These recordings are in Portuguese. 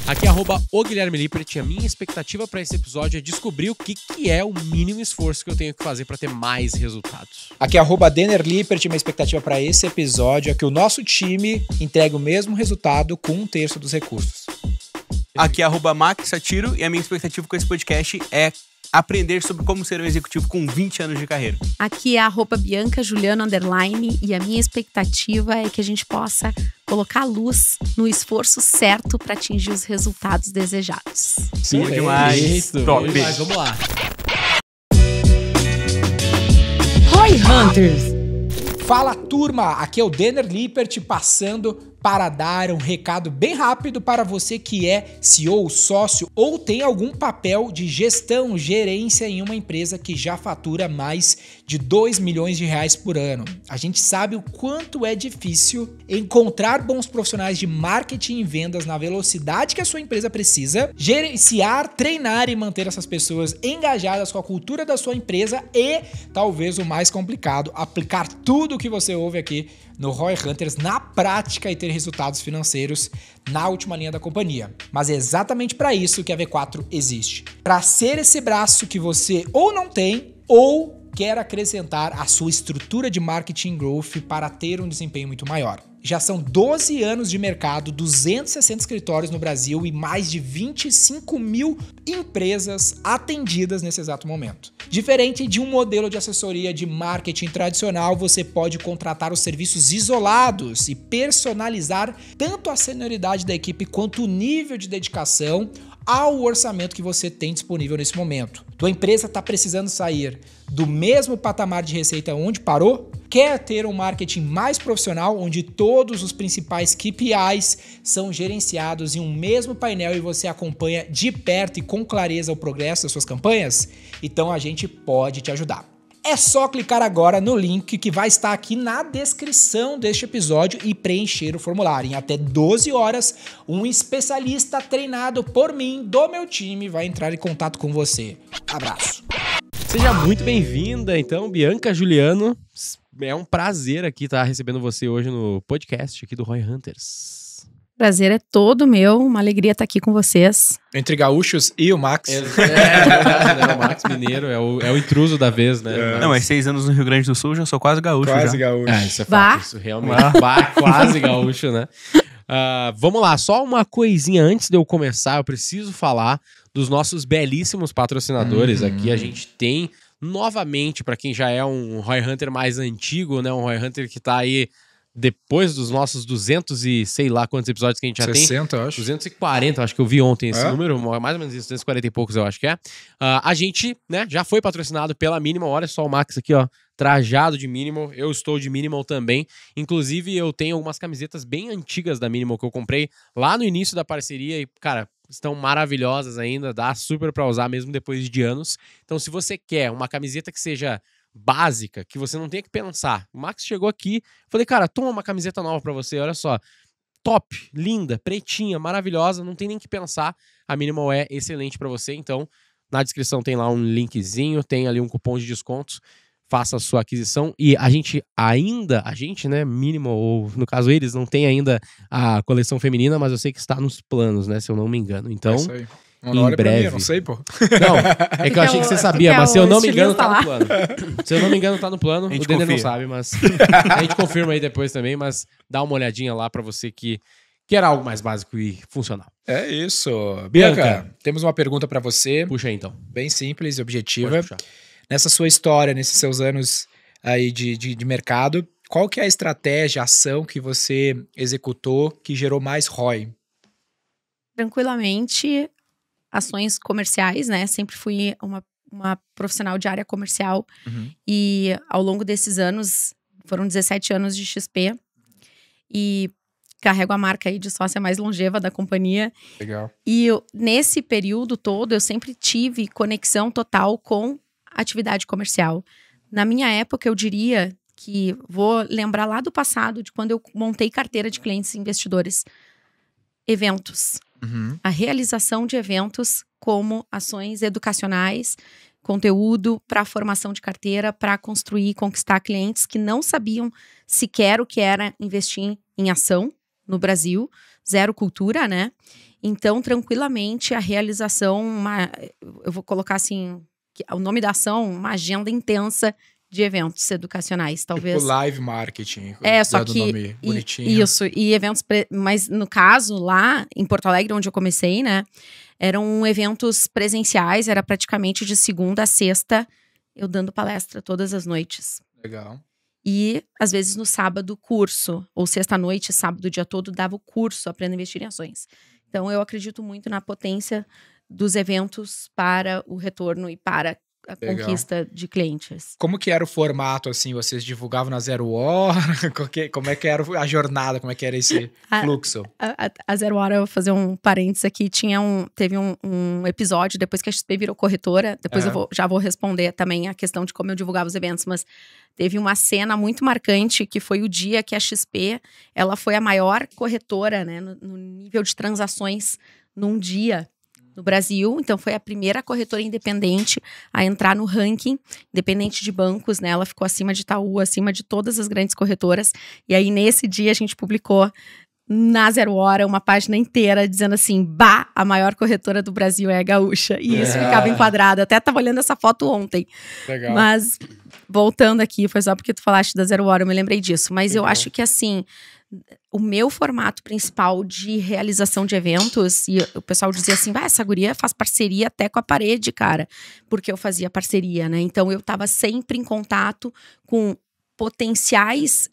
Aqui é @o Guilherme Lippert. A minha expectativa para esse episódio é descobrir o que é o mínimo esforço que eu tenho que fazer para ter mais resultados. Aqui é @Denner Lippert. Minha expectativa para esse episódio é que o nosso time entregue o mesmo resultado com 1/3 dos recursos. Aqui é @Max Satiro e a minha expectativa com esse podcast é aprender sobre como ser um executivo com 20 anos de carreira. Aqui é @Bianca Juliano _ e a minha expectativa é que a gente possa colocar luz no esforço certo para atingir os resultados desejados. Sim, demais. Top. Demais, vamos lá. Roy Hunters! Fala, turma! Aqui é o Denner Lippert passando para dar um recado bem rápido para você que é CEO, sócio ou tem algum papel de gestão, gerência em uma empresa que já fatura mais de 2 milhões de reais por ano. A gente sabe o quanto é difícil encontrar bons profissionais de marketing e vendas na velocidade que a sua empresa precisa, gerenciar, treinar e manter essas pessoas engajadas com a cultura da sua empresa e, talvez o mais complicado, aplicar tudo o que você ouve aqui no Roy Hunters na prática e ter resultados financeiros na última linha da companhia. Mas é exatamente para isso que a V4 existe. Para ser esse braço que você ou não tem ou quer acrescentar à sua estrutura de marketing growth para ter um desempenho muito maior. Já são 12 anos de mercado, 260 escritórios no Brasil e mais de 25 mil empresas atendidas nesse exato momento. Diferente de um modelo de assessoria de marketing tradicional, você pode contratar os serviços isolados e personalizar tanto a senioridade da equipe quanto o nível de dedicação ao orçamento que você tem disponível nesse momento. Tua empresa está precisando sair do mesmo patamar de receita onde parou? Quer ter um marketing mais profissional, onde todos os principais KPIs são gerenciados em um mesmo painel e você acompanha de perto e com clareza o progresso das suas campanhas? Então a gente pode te ajudar. É só clicar agora no link que vai estar aqui na descrição deste episódio e preencher o formulário. Em até 12 horas, um especialista treinado por mim, do meu time, vai entrar em contato com você. Abraço. Seja muito bem-vinda, então, Bianca Juliano. É um prazer aqui estar recebendo você hoje no podcast aqui do Roy Hunters. Prazer é todo meu, uma alegria estar aqui com vocês. Entre gaúchos e o Max. É verdade, né? O Max Mineiro é o intruso da vez, né? Não, mas 6 anos no Rio Grande do Sul, já sou quase gaúcho. Quase gaúcho. Isso é fato, isso realmente. Quase gaúcho, né? Vamos lá, só uma coisinha antes de eu começar, eu preciso falar dos nossos belíssimos patrocinadores. Aqui a gente tem, novamente, para quem já é um Roy Hunter mais antigo, né? Um Roy Hunter que tá aí depois dos nossos 200 e sei lá quantos episódios que a gente já 60, tem. eu acho. 240, acho que eu vi ontem esse número, mais ou menos isso, 240 e poucos eu acho que é. A gente, né, já foi patrocinado pela Minimal. Olha só o Max aqui, ó, trajado de Minimal. Eu estou de Minimal também. Inclusive, eu tenho algumas camisetas bem antigas da Minimal que eu comprei lá no início da parceria e, cara, estão maravilhosas ainda, dá super pra usar mesmo depois de anos. Então, se você quer uma camiseta que seja básica, que você não tenha que pensar. O Max chegou aqui, falei, cara, toma uma camiseta nova pra você, olha só. Top, linda, pretinha, maravilhosa, não tem nem que pensar. A Minimal é excelente pra você, então na descrição tem lá um linkzinho, tem ali um cupom de descontos, faça a sua aquisição. E a gente, né, Minimal, ou no caso eles, não tem ainda a coleção feminina, mas eu sei que está nos planos, né, se eu não me engano. Então, isso aí. Em breve. Mim, eu não sei, pô. Não, é que eu achei que você sabia, mas se eu não me engano, tá no plano. Se eu não me engano, tá no plano. O Denner não sabe, mas a gente confirma aí depois também, mas dá uma olhadinha lá pra você que quer algo mais básico e funcional. É isso. Bianca, temos uma pergunta pra você. Puxa aí, então. Bem simples e objetiva. Nessa sua história, nesses seus anos aí de mercado, qual que é a estratégia, a ação que você executou que gerou mais ROI? Tranquilamente, ações comerciais, né? Sempre fui uma profissional de área comercial. E ao longo desses anos, foram 17 anos de XP. E carrego a marca aí de sócia mais longeva da companhia. Legal. E nesse período todo, eu sempre tive conexão total com a atividade comercial. Na minha época, eu diria que vou lembrar lá do passado, de quando eu montei carteira de clientes e investidores. Eventos. A realização de eventos como ações educacionais, conteúdo para formação de carteira, para construir e conquistar clientes que não sabiam sequer o que era investir em ação no Brasil, zero cultura, né? Então, tranquilamente, a realização, eu vou colocar assim, o nome da ação, uma agenda intensa de eventos educacionais, talvez. Tipo live marketing. Só que nome bonitinho. Isso, e eventos, mas no caso lá em Porto Alegre, onde eu comecei, né, eram eventos presenciais, era praticamente de segunda a sexta, eu dando palestra todas as noites. Legal. E às vezes no sábado curso, ou sexta-noite, sábado o dia todo, dava o curso Aprenda a Investir em Ações. Então eu acredito muito na potência dos eventos para o retorno e para a conquista de clientes. Como que era o formato, assim? Vocês divulgavam na 0 hora? Como é que era a jornada? Como é que era esse fluxo? A 0 hora, eu vou fazer um parênteses aqui, teve um episódio, depois que a XP virou corretora, depois já vou responder também a questão de como eu divulgava os eventos, mas teve uma cena muito marcante, que foi o dia que a XP, ela foi a maior corretora, né, no nível de transações num dia no Brasil. Então foi a primeira corretora independente a entrar no ranking, independente de bancos, né? Ela ficou acima de Itaú, acima de todas as grandes corretoras. E aí nesse dia a gente publicou na 0 hora uma página inteira dizendo assim, a maior corretora do Brasil é a Gaúcha. E isso ficava enquadrado. Até tava olhando essa foto ontem. Legal. Mas voltando aqui, foi só porque tu falaste da 0 hora, eu me lembrei disso. Mas eu acho que assim, o meu formato principal de realização de eventos, e o pessoal dizia assim, essa guria faz parceria até com a parede, cara, porque eu fazia parceria, né? Então eu tava sempre em contato com potenciais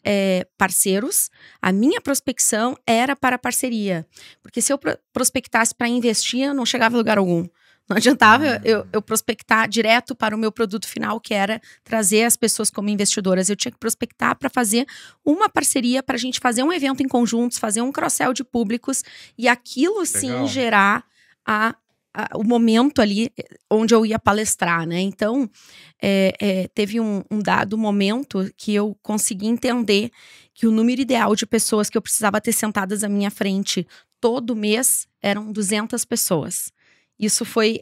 parceiros. A minha prospecção era para parceria, porque se eu prospectasse para investir, eu não chegava a lugar algum. Não adiantava eu prospectar direto para o meu produto final, que era trazer as pessoas como investidoras. Eu tinha que prospectar para fazer uma parceria, para a gente fazer um evento em conjuntos, fazer um cross-sell de públicos e aquilo sim gerar o momento ali onde eu ia palestrar, né? Então, teve um dado momento que eu consegui entender que o número ideal de pessoas que eu precisava ter sentadas à minha frente todo mês eram 200 pessoas. Isso foi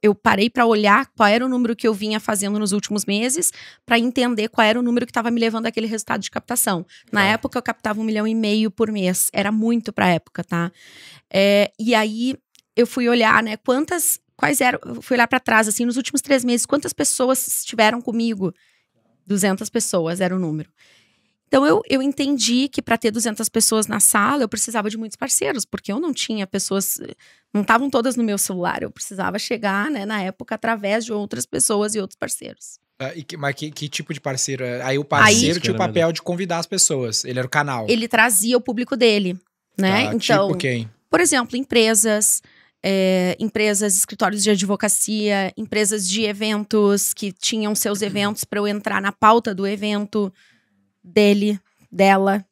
eu parei para olhar qual era o número que eu vinha fazendo nos últimos meses para entender qual era o número que estava me levando àquele resultado de captação. Na época, eu captava 1,5 milhão por mês. Era muito para a época, tá? E aí, eu fui olhar, né? Eu fui olhar para trás, assim, nos últimos 3 meses, quantas pessoas estiveram comigo? 200 pessoas era o número. Então, eu entendi que para ter 200 pessoas na sala, eu precisava de muitos parceiros, porque eu não tinha pessoas, não estavam todas no meu celular, eu precisava chegar, né, na época, através de outras pessoas e outros parceiros. Mas que tipo de parceiro? Aí o parceiro tinha o papel de convidar as pessoas, ele era o canal. Ele trazia o público dele, né? Então, tipo quem? Por exemplo, empresas, escritórios de advocacia, empresas de eventos que tinham seus eventos para eu entrar na pauta do evento, dela,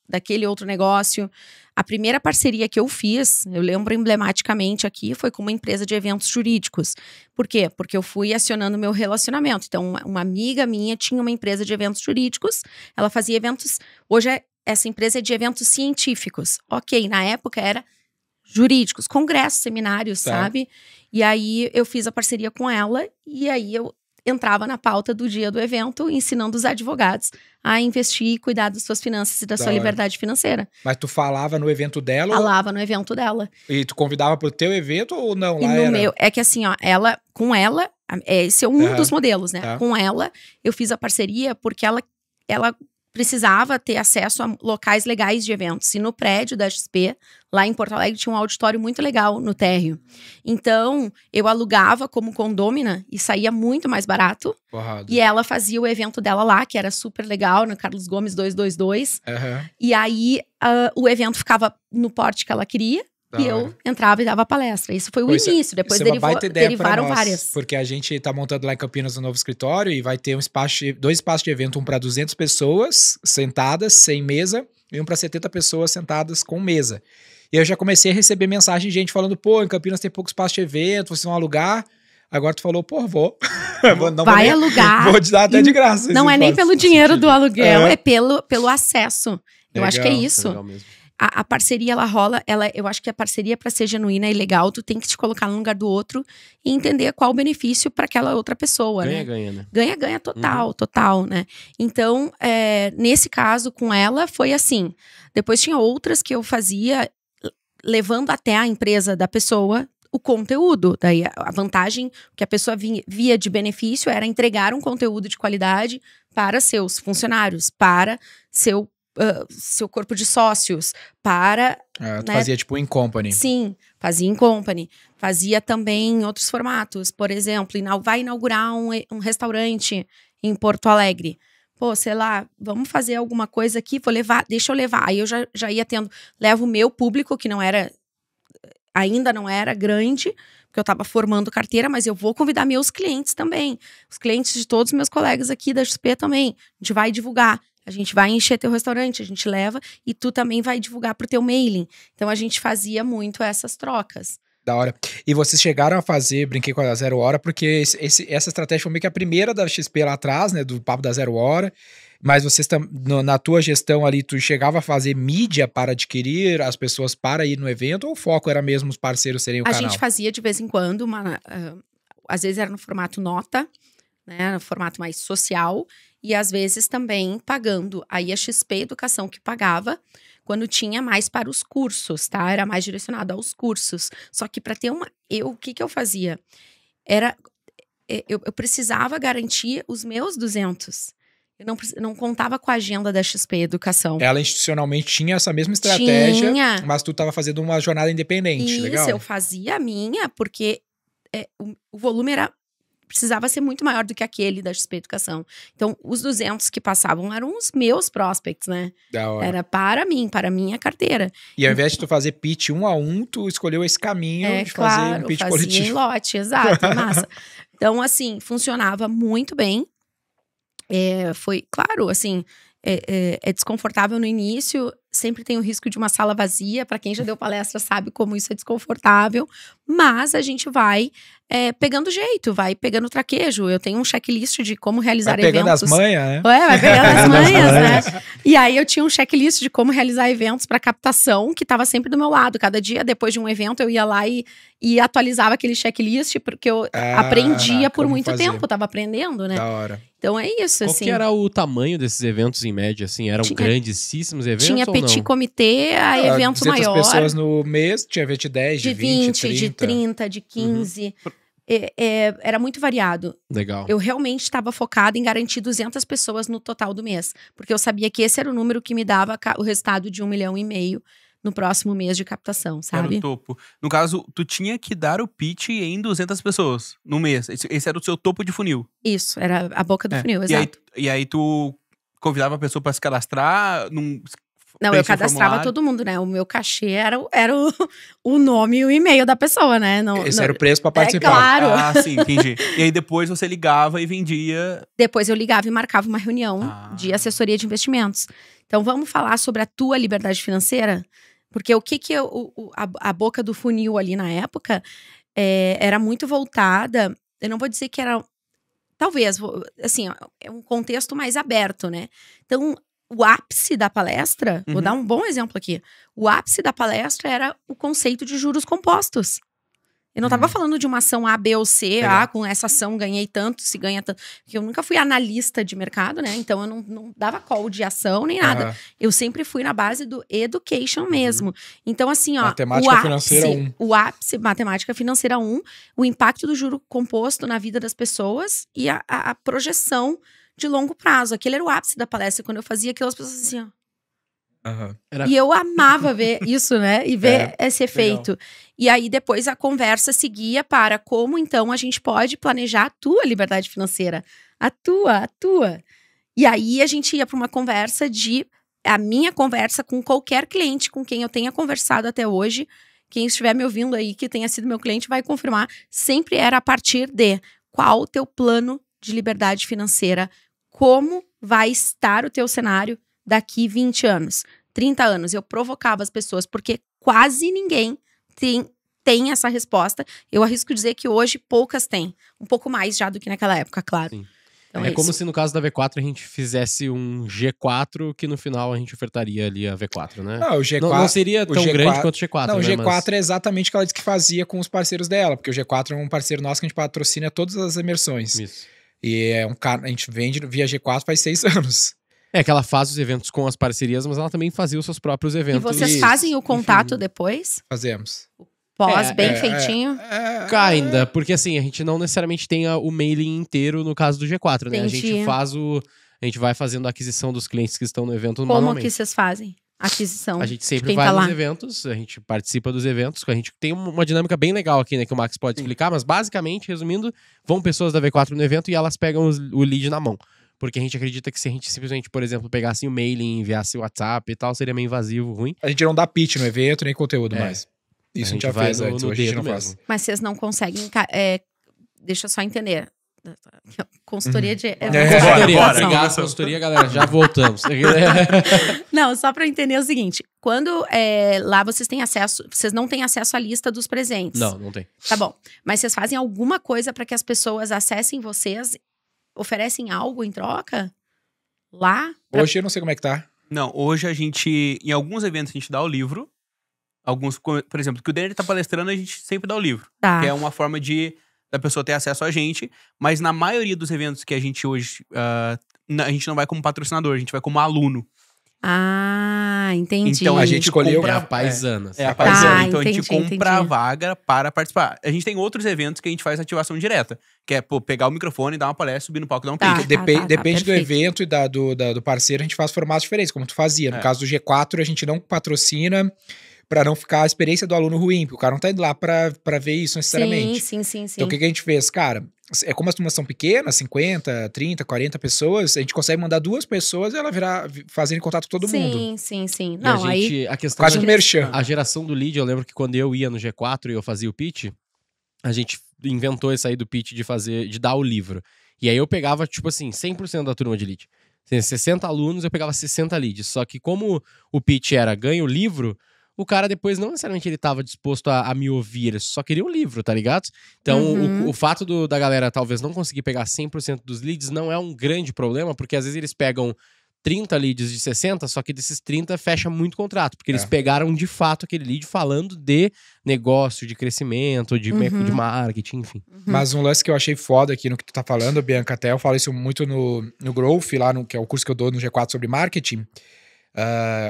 daquele outro negócio. A primeira parceria que eu fiz, eu lembro emblematicamente aqui, foi com uma empresa de eventos jurídicos. Por quê? Porque eu fui acionando meu relacionamento. Então, uma amiga minha tinha uma empresa de eventos jurídicos, ela fazia eventos, hoje essa empresa é de eventos científicos. Ok, na época era jurídicos, congressos, seminários, sabe? E aí eu fiz a parceria com ela e aí eu entrava na pauta do dia do evento, ensinando os advogados a investir e cuidar das suas finanças e da sua liberdade financeira. Mas tu falava no evento dela? Falava no evento dela. E tu convidava pro teu evento ou não? É que assim, ó, com ela, esse é um dos modelos, né? Com ela, eu fiz a parceria porque ela precisava ter acesso a locais legais de eventos. E no prédio da XP, lá em Porto Alegre, tinha um auditório muito legal no térreo. Então, eu alugava como condômina e saía muito mais barato. E ela fazia o evento dela lá, que era super legal, no Carlos Gomes 222. E aí, o evento ficava no porte que ela queria. E eu entrava e dava palestra. Isso foi o início, depois derivaram várias. Porque a gente tá montando lá em Campinas um novo escritório e vai ter dois espaços de evento, um para 200 pessoas sentadas, sem mesa, e um para 70 pessoas sentadas com mesa. E eu já comecei a receber mensagem de gente falando, pô, em Campinas tem pouco espaço de evento, vocês vão alugar? Agora tu falou, pô, vou. Vai alugar. Vou te dar até de graça. Não é nem pelo dinheiro do aluguel, é pelo acesso. Eu acho que é isso. a parceria, ela rola, eu acho que a parceria, para ser genuína e legal, tu tem que te colocar no lugar do outro e entender qual o benefício para aquela outra pessoa, né? Ganha, né? Ganha total, né? Então, nesse caso, com ela, foi assim. Depois tinha outras que eu fazia levando até a empresa da pessoa o conteúdo. Daí, a vantagem que a pessoa via de benefício era entregar um conteúdo de qualidade para seus funcionários, para seu corpo de sócios, para... Tu fazia tipo em company. Sim, fazia em company. Fazia também em outros formatos. Por exemplo, vai inaugurar um restaurante em Porto Alegre. Pô, sei lá, vamos fazer alguma coisa aqui, deixa eu levar. Aí eu já ia levo o meu público, que ainda não era grande, porque eu estava formando carteira, mas eu vou convidar meus clientes também. Os clientes de todos os meus colegas aqui da XP também. A gente vai divulgar. A gente vai encher teu restaurante, a gente leva e tu também vai divulgar pro teu mailing. Então, a gente fazia muito essas trocas. Da hora. E vocês chegaram a fazer, brinquei com a da 0 Hora, porque essa estratégia foi meio que a primeira da XP lá atrás, né, do papo da 0 Hora. Mas vocês, na tua gestão ali, tu chegava a fazer mídia para adquirir as pessoas para ir no evento, ou o foco era mesmo os parceiros serem o canal? A gente fazia de vez em quando, às vezes era no formato nota, né, no formato mais social, e às vezes também pagando. Aí a XP Educação que pagava, quando tinha mais para os cursos, tá? Era mais direcionado aos cursos. Só que para ter o que eu fazia? Eu precisava garantir os meus 200. Eu não contava com a agenda da XP Educação. Ela institucionalmente tinha essa mesma estratégia, mas tu estava fazendo uma jornada independente. Isso, legal? Eu fazia a minha, porque o volume precisava ser muito maior do que aquele da XP Educação. Então, os 200 que passavam eram os meus prospects, né? Da hora. Era para mim, para a minha carteira. E ao invés de tu fazer pitch 1 a 1, tu escolheu esse caminho de fazer um pitch coletivo. Em lote, exato, massa. Então, assim, funcionava muito bem. Foi, claro, assim, é desconfortável no início, sempre tem o risco de uma sala vazia, para quem já deu palestra sabe como isso é desconfortável, mas a gente vai pegando jeito, vai pegando traquejo. Eu tenho um checklist de como realizar eventos. Vai pegando as manhas, né? Vai pegando as manhas, né? E aí eu tinha um checklist de como realizar eventos para captação, que estava sempre do meu lado. Cada dia, depois de um evento, eu ia lá e atualizava aquele checklist, porque eu aprendia por muito tempo, estava aprendendo, né? Da hora. Então é isso, Qual assim. que era o tamanho desses eventos em média, assim? Eram grandíssimos eventos tinha ou não? Petit comitê a evento 200 maior. pessoas no mês, tinha evento de 10, de 20, 30. De 30, de 15. Era muito variado. Legal. Eu realmente estava focada em garantir 200 pessoas no total do mês. Porque eu sabia que esse era o número que me dava o resultado de 1,5 milhão no próximo mês de captação, sabe? Era o topo. No caso, tu tinha que dar o pitch em 200 pessoas no mês. Esse era o seu topo de funil. Isso, era a boca do funil, exato. E aí tu convidava a pessoa para se cadastrar Não, eu cadastrava todo mundo, né? O meu cachê era o nome e o e-mail da pessoa, né? Esse era o preço pra participar. Claro. Ah, sim, entendi. E aí depois você ligava e vendia... Depois eu ligava e marcava uma reunião de assessoria de investimentos. Então, vamos falar sobre a tua liberdade financeira? Porque o que a boca do funil ali na época era muito voltada... Eu não vou dizer que era... Talvez, assim, é um contexto mais aberto, né? Então... O ápice da palestra, vou dar um bom exemplo aqui. O ápice da palestra era o conceito de juros compostos. Eu não estava falando de uma ação A, B ou C, com essa ação ganhei tanto, se ganha tanto. Porque eu nunca fui analista de mercado, né? Então eu não dava call de ação nem nada. Eu sempre fui na base do education mesmo. Então, assim, ó. Matemática financeira 1. O ápice, matemática financeira 1, o impacto do juro composto na vida das pessoas e a projeção de longo prazo. Aquele era o ápice da palestra. Quando eu fazia aquilo, as pessoas assim, ó. E eu amava ver isso, né? E ver esse efeito. Legal. E aí, depois, a conversa seguia para como, então, a gente pode planejar a tua liberdade financeira. A tua. E aí, a gente ia para uma conversa a minha conversa com qualquer cliente com quem eu tenha conversado até hoje. Quem estiver me ouvindo aí, que tenha sido meu cliente, vai confirmar. Sempre era a partir de qual o teu plano de liberdade financeira, como vai estar o teu cenário daqui 20 anos, 30 anos. Eu provocava as pessoas, porque quase ninguém tem essa resposta. Eu arrisco dizer que hoje poucas têm. Um pouco mais já do que naquela época, claro. Sim. Então É é como isso. se no caso da V4 a gente fizesse um G4 que no final a gente ofertaria ali a V4, né? Não, o G4, Não seria tão grande quanto o G4, não, o né? G4 é exatamente o que ela disse que fazia com os parceiros dela, porque o G4 é um parceiro nosso que a gente patrocina todas as imersões. Isso. E é a gente vende via G4 faz 6 anos. É que ela faz os eventos com as parcerias, mas ela também fazia os seus próprios E eventos. vocês Isso. fazem o contato Enfim. depois? Fazemos. Pós, bem feitinho? Ainda, porque assim, a gente não necessariamente tem o mailing inteiro no caso do G4, né? A Entendi. gente faz a gente vai fazendo a aquisição dos clientes que estão no evento Como manualmente. que vocês fazem? Aquisição. A gente de sempre quem vai tá nos lá. eventos, a gente participa dos eventos, a gente tem uma dinâmica bem legal aqui, né, que o Max pode explicar, mas basicamente, resumindo, vão pessoas da V4 no evento e elas pegam o lead na mão. Porque a gente acredita que se a gente simplesmente, por exemplo, pegasse o mailing, enviasse o WhatsApp e tal, seria meio invasivo, ruim. A gente não dá pitch no evento, nem conteúdo É. mais. Isso a gente A já gente vai fez no- antes, no hoje a gente dedo não faz. mesmo. Mas vocês não conseguem. Deixa eu só entender. Consultoria de. Consultoria, bora, obrigado, começou. consultoria, galera, já voltamos. Não, só pra eu entender o seguinte: quando lá vocês têm acesso, vocês não têm acesso à lista dos presentes. Não tem. Tá bom. Mas vocês fazem alguma coisa pra que as pessoas acessem vocês, oferecem algo em troca? Lá? Hoje eu não sei como é que tá. Não, hoje a gente, em alguns eventos a gente dá o livro. Alguns, por exemplo, que o Denner tá palestrando, a gente sempre dá o livro. Tá. Que é uma forma da pessoa ter acesso a gente. Mas na maioria dos eventos que a gente hoje, a gente não vai como patrocinador, a gente vai como aluno. Ah, entendi. Então, a gente escolheu- É a paisana. É a Tá, paisana. Então a entendi, gente compra a entendi. vaga para participar. A gente tem outros eventos que a gente faz ativação direta. Que é, pegar o microfone, dar uma palestra, subir no palco e dar um Tá. pitch. Depende do perfeito. evento e do parceiro, a gente faz formatos diferentes, como tu fazia. No É. caso do G4, a gente não patrocina pra não ficar a experiência do aluno ruim, porque o cara não tá indo lá pra ver isso necessariamente. Sim. Então, o que a gente fez? Cara, como as turmas são pequenas, 50, 30, 40 pessoas, a gente consegue mandar 2 pessoas e ela fazendo contato com todo mundo. Sim. E Não, a aí. gente, a questão Quase da- um merchan. A geração do lead, eu lembro que quando eu ia no G4 e eu fazia o pitch, a gente inventou esse aí do pitch de dar o livro. E aí eu pegava, tipo assim, 100% da turma de lead. Tem 60 alunos, eu pegava 60 leads. Só que como o pitch era ganha o livro, o cara depois não necessariamente ele tava disposto a me ouvir, ele só queria o livro, tá ligado? Então, Uhum. o fato da galera talvez não conseguir pegar 100% dos leads não é um grande problema, porque às vezes eles pegam 30 leads de 60, só que desses 30 fecha muito contrato, porque eles pegaram de fato aquele lead falando de negócio, de crescimento, de marketing, enfim. Mas um lance que eu achei foda aqui no que tu tá falando, Bianca, até eu falo isso muito no Growth, lá que é o curso que eu dou no G4 sobre marketing.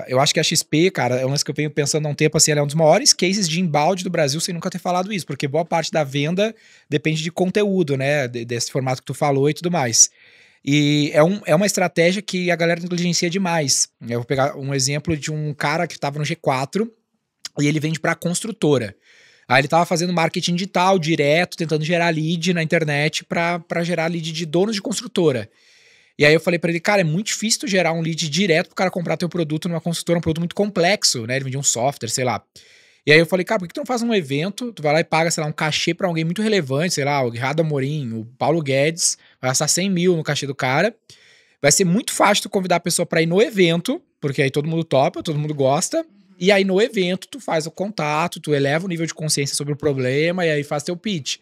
Eu acho que a XP, cara, é um lance que eu venho pensando há um tempo, assim, ela é um dos maiores cases de inbound do Brasil sem nunca ter falado isso, porque boa parte da venda depende de conteúdo, né, desse formato que tu falou e tudo mais. E é uma estratégia que a galera negligencia demais. Eu vou pegar um exemplo de um cara que tava no G4 e ele vende pra construtora. Aí ele tava fazendo marketing digital direto, tentando gerar lead na internet pra gerar lead de donos de construtora. E aí eu falei pra ele, cara, é muito difícil tu gerar um lead direto pro cara comprar teu produto numa construtora, um produto muito complexo, né? Ele vendia um software, sei lá. E aí eu falei, cara, por que tu não faz um evento, tu vai lá e paga, sei lá, um cachê pra alguém muito relevante, sei lá, o Guirado Amorim, o Paulo Guedes, vai gastar 100 mil no cachê do cara. Vai ser muito fácil tu convidar a pessoa pra ir no evento, porque aí todo mundo topa, todo mundo gosta. E aí no evento tu faz o contato, tu eleva o nível de consciência sobre o problema e aí faz teu pitch.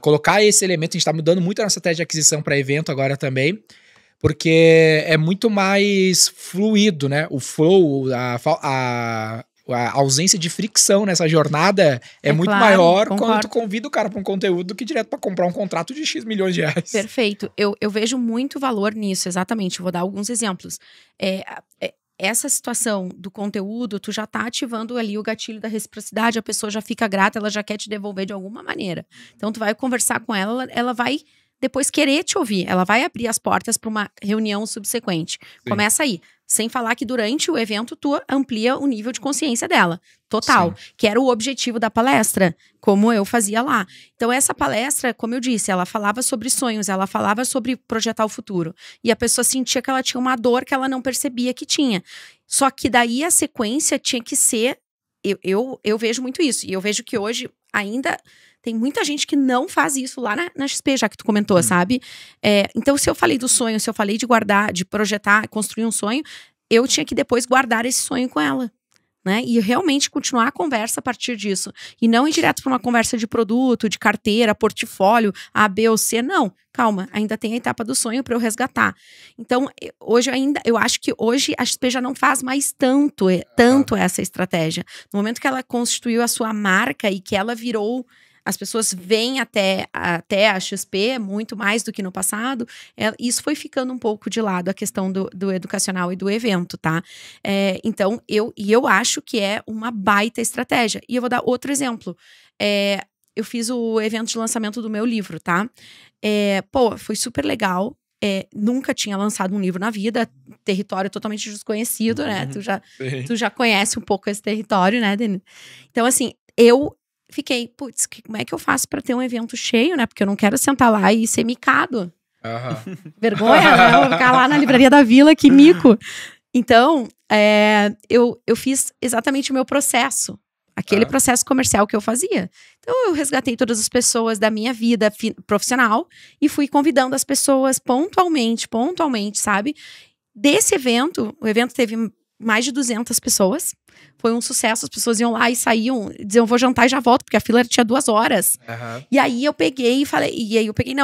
Colocar esse elemento, a gente tá mudando muito a nossa estratégia de aquisição pra evento agora também, porque é muito mais fluido, né? O flow, a ausência de fricção nessa jornada é muito claro, maior concordo. quando tu convida o cara pra um conteúdo do que direto pra comprar um contrato de X milhões de reais. Perfeito. Eu vejo muito valor nisso, exatamente. Eu vou dar alguns exemplos. Essa situação do conteúdo, tu já tá ativando ali o gatilho da reciprocidade, a pessoa já fica grata, ela já quer te devolver de alguma maneira. Então, tu vai conversar com ela, ela vai depois querer te ouvir, ela vai abrir as portas para uma reunião subsequente. Sim. Começa aí. Sem falar que durante o evento tu amplia o nível de consciência dela. Total. Sim. Que era o objetivo da palestra, como eu fazia lá. Então essa palestra, como eu disse, ela falava sobre sonhos, ela falava sobre projetar o futuro. E a pessoa sentia que ela tinha uma dor que ela não percebia que tinha. Só que daí a sequência tinha que ser... Eu vejo muito isso. E eu vejo que hoje ainda... Tem muita gente que não faz isso lá na XP, já que tu comentou, sabe? Então, se eu falei do sonho, se eu falei de guardar, de projetar, construir um sonho, eu tinha que depois guardar esse sonho com ela. né? E realmente continuar a conversa a partir disso. E não ir direto para uma conversa de produto, de carteira, portfólio, A, B ou C. Não, calma, ainda tem a etapa do sonho para eu resgatar. Então, hoje eu acho que hoje a XP já não faz mais tanto essa estratégia. No momento que ela constituiu a sua marca e que ela virou... As pessoas vêm até a XP muito mais do que no passado. Isso foi ficando um pouco de lado, a questão do educacional e do evento, tá? Então, eu acho que é uma baita estratégia. E eu vou dar outro exemplo. Eu fiz o evento de lançamento do meu livro, tá? Foi super legal. Nunca tinha lançado um livro na vida. Território totalmente desconhecido, né? Tu já conhece um pouco esse território, né, Denis? Então, assim, eu fiquei, putz, como é que eu faço pra ter um evento cheio, né? Porque eu não quero sentar lá e ser micado. Vergonha, né? Eu vou ficar lá na Livraria da Vila, que mico. Então, eu fiz exatamente o meu processo. Aquele processo comercial que eu fazia. Então, eu resgatei todas as pessoas da minha vida profissional e fui convidando as pessoas pontualmente, sabe? Desse evento, o evento teve mais de 200 pessoas. Foi um sucesso, as pessoas iam lá e saíam, diziam, eu vou jantar e já volto, porque a fila tinha 2 horas. E aí eu peguei e falei,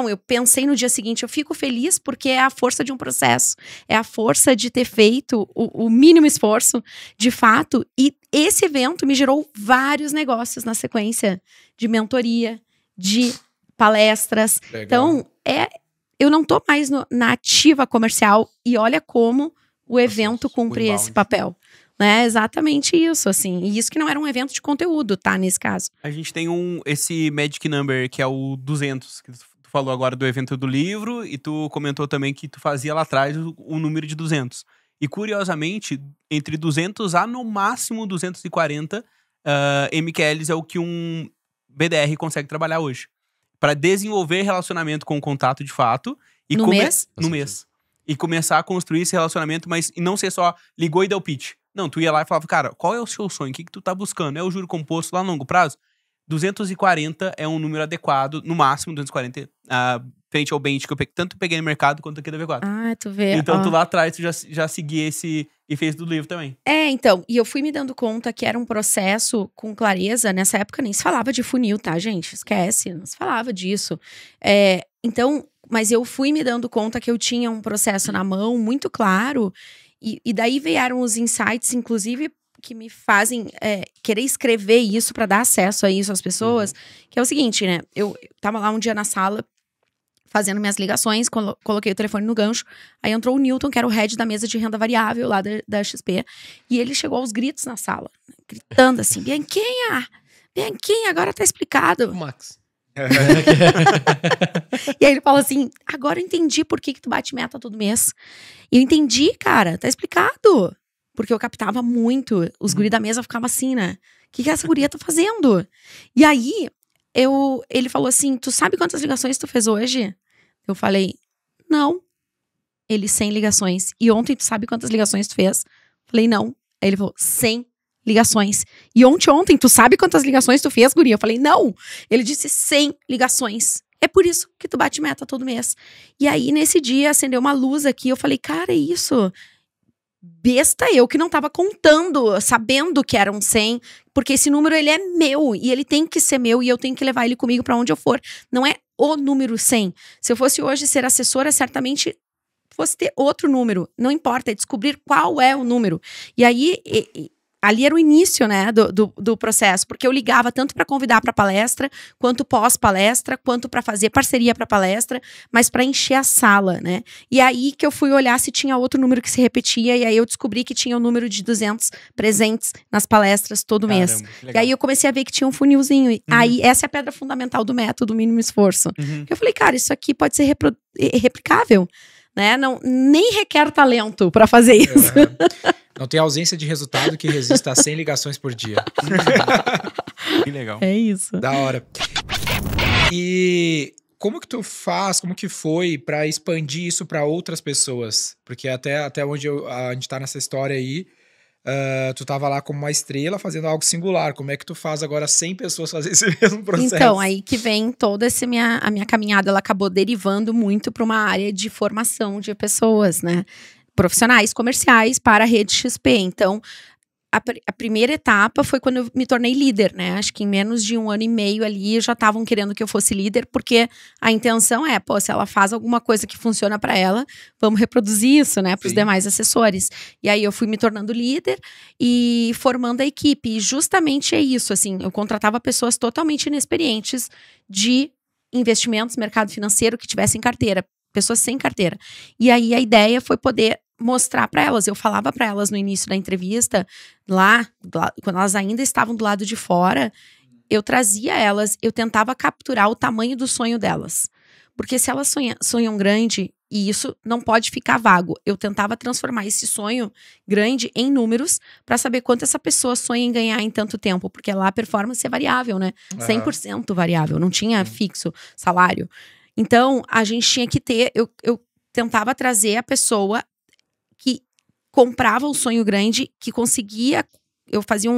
eu pensei no dia seguinte, eu fico feliz porque é a força de um processo, é a força de ter feito o mínimo esforço, de fato, e esse evento me gerou vários negócios na sequência, de mentoria, de palestras. Legal. Então, eu não tô mais na ativa comercial, e olha como o evento cumpre esse papel. É exatamente isso, assim. E isso que não era um evento de conteúdo, tá? Nesse caso. A gente tem esse Magic Number, que é o 200, que tu falou agora do evento do livro, e tu comentou também que tu fazia lá atrás o número de 200. E, curiosamente, entre 200 a, no máximo, 240 MQLs é o que um BDR consegue trabalhar hoje. Para desenvolver relacionamento com o contato de fato. E no mês? No mês. E começar a construir esse relacionamento, mas não ser só ligou e deu pitch. Não, tu ia lá e falava, cara, qual é o seu sonho? O que tu tá buscando? É o juro composto lá no longo prazo? 240 é um número adequado, no máximo 240, frente ao bench que eu tanto peguei no mercado quanto aqui da V4. Tu vê. Então, tu lá atrás, tu já seguia esse e fez do livro também. Então, e eu fui me dando conta que era um processo com clareza. Nessa época nem se falava de funil, tá, gente? Esquece, não se falava disso. Então, mas eu fui me dando conta que eu tinha um processo na mão muito claro. E daí vieram os insights, inclusive, que me fazem querer escrever isso para dar acesso a isso às pessoas. Que é o seguinte, né? Eu tava lá um dia na sala, fazendo minhas ligações, coloquei o telefone no gancho. Aí entrou o Newton, que era o head da mesa de renda variável lá da XP. E ele chegou aos gritos na sala, gritando assim, Bianquinha, agora tá explicado. O Max. E aí ele fala assim, agora eu entendi por que tu bate meta todo mês. E eu entendi, cara, tá explicado. Porque eu captava muito, os guri da mesa ficavam assim, né? O que essa guria tá fazendo? E aí, ele falou assim, tu sabe quantas ligações tu fez hoje? Eu falei, não. Ele, 100 ligações. E ontem, tu sabe quantas ligações tu fez? Falei, não. Aí ele falou, 100 ligações. E ontem, tu sabe quantas ligações tu fez, guria? Eu falei, não. Ele disse 100 ligações. É por isso que tu bate meta todo mês. E aí, nesse dia, acendeu uma luz aqui. Eu falei, cara, é isso. Besta eu que não tava contando, sabendo que eram 100. Porque esse número, ele é meu. E ele tem que ser meu. E eu tenho que levar ele comigo pra onde eu for. Não é o número 100. Se eu fosse hoje ser assessora, certamente fosse ter outro número. Não importa, é descobrir qual é o número. E aí... ali era o início, né, do processo, porque eu ligava tanto para convidar para palestra, quanto pós-palestra, quanto para fazer parceria para palestra, mas para encher a sala, né? E aí que eu fui olhar se tinha outro número que se repetia, e aí eu descobri que tinha o número de 200 presentes nas palestras todo mês. E aí eu comecei a ver que tinha um funilzinho. Aí essa é a pedra fundamental do método mínimo esforço. Eu falei, cara, isso aqui pode ser replicável, né? Nem requer talento para fazer isso. Não tem ausência de resultado que resista a 100 ligações por dia. Que legal. É isso. Da hora. E como que tu faz, como que foi pra expandir isso pra outras pessoas? Porque até onde a gente tá nessa história aí, tu tava lá como uma estrela fazendo algo singular. Como é que tu faz agora 100 pessoas fazer esse mesmo processo? Então, aí que vem toda a minha caminhada. Ela acabou derivando muito pra uma área de formação de pessoas, né? Profissionais, comerciais para a rede XP. Então, a primeira etapa foi quando eu me tornei líder, né? Acho que em menos de 1 ano e meio ali já estavam querendo que eu fosse líder, porque a intenção é, pô, se ela faz alguma coisa que funciona para ela, vamos reproduzir isso, né, para os demais assessores. E aí eu fui me tornando líder e formando a equipe. E justamente é isso, assim, eu contratava pessoas totalmente inexperientes de investimentos, mercado financeiro, que tivessem carteira, pessoas sem carteira. E aí a ideia foi poder mostrar para elas. Eu falava para elas no início da entrevista, lá, quando elas ainda estavam do lado de fora, eu trazia elas, eu tentava capturar o tamanho do sonho delas. Porque se elas sonham grande, e isso não pode ficar vago, eu tentava transformar esse sonho grande em números para saber quanto essa pessoa sonha em ganhar em tanto tempo. Porque lá a performance é variável, né? 100% variável, não tinha fixo salário. Então, a gente tinha que ter, eu tentava trazer a pessoa que comprava o sonho grande, que conseguia, eu fazia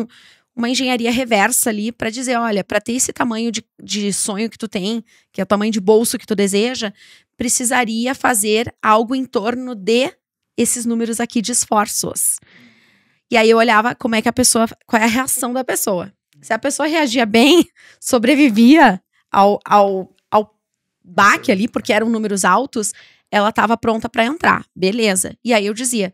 uma engenharia reversa ali para dizer, olha, para ter esse tamanho de sonho que tu tem, que é o tamanho de bolso que tu deseja, precisaria fazer algo em torno de esses números aqui de esforços. E aí eu olhava como é que qual é a reação da pessoa. Se a pessoa reagia bem, sobrevivia ao baque ali, porque eram números altos, ela estava pronta para entrar, beleza. E aí eu dizia,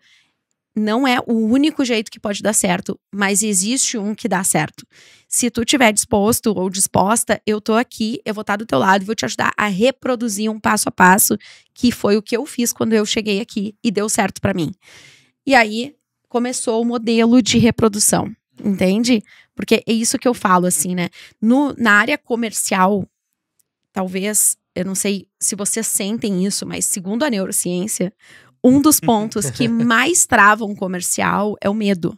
não é o único jeito que pode dar certo, mas existe um que dá certo. Se tu estiver disposto ou disposta, eu tô aqui, eu vou estar do teu lado e vou te ajudar a reproduzir um passo a passo, que foi o que eu fiz quando eu cheguei aqui e deu certo para mim. E aí começou o modelo de reprodução, entende? Porque é isso que eu falo, assim, né? Na área comercial, talvez, eu não sei se vocês sentem isso, mas segundo a neurociência, um dos pontos que mais trava um comercial é o medo.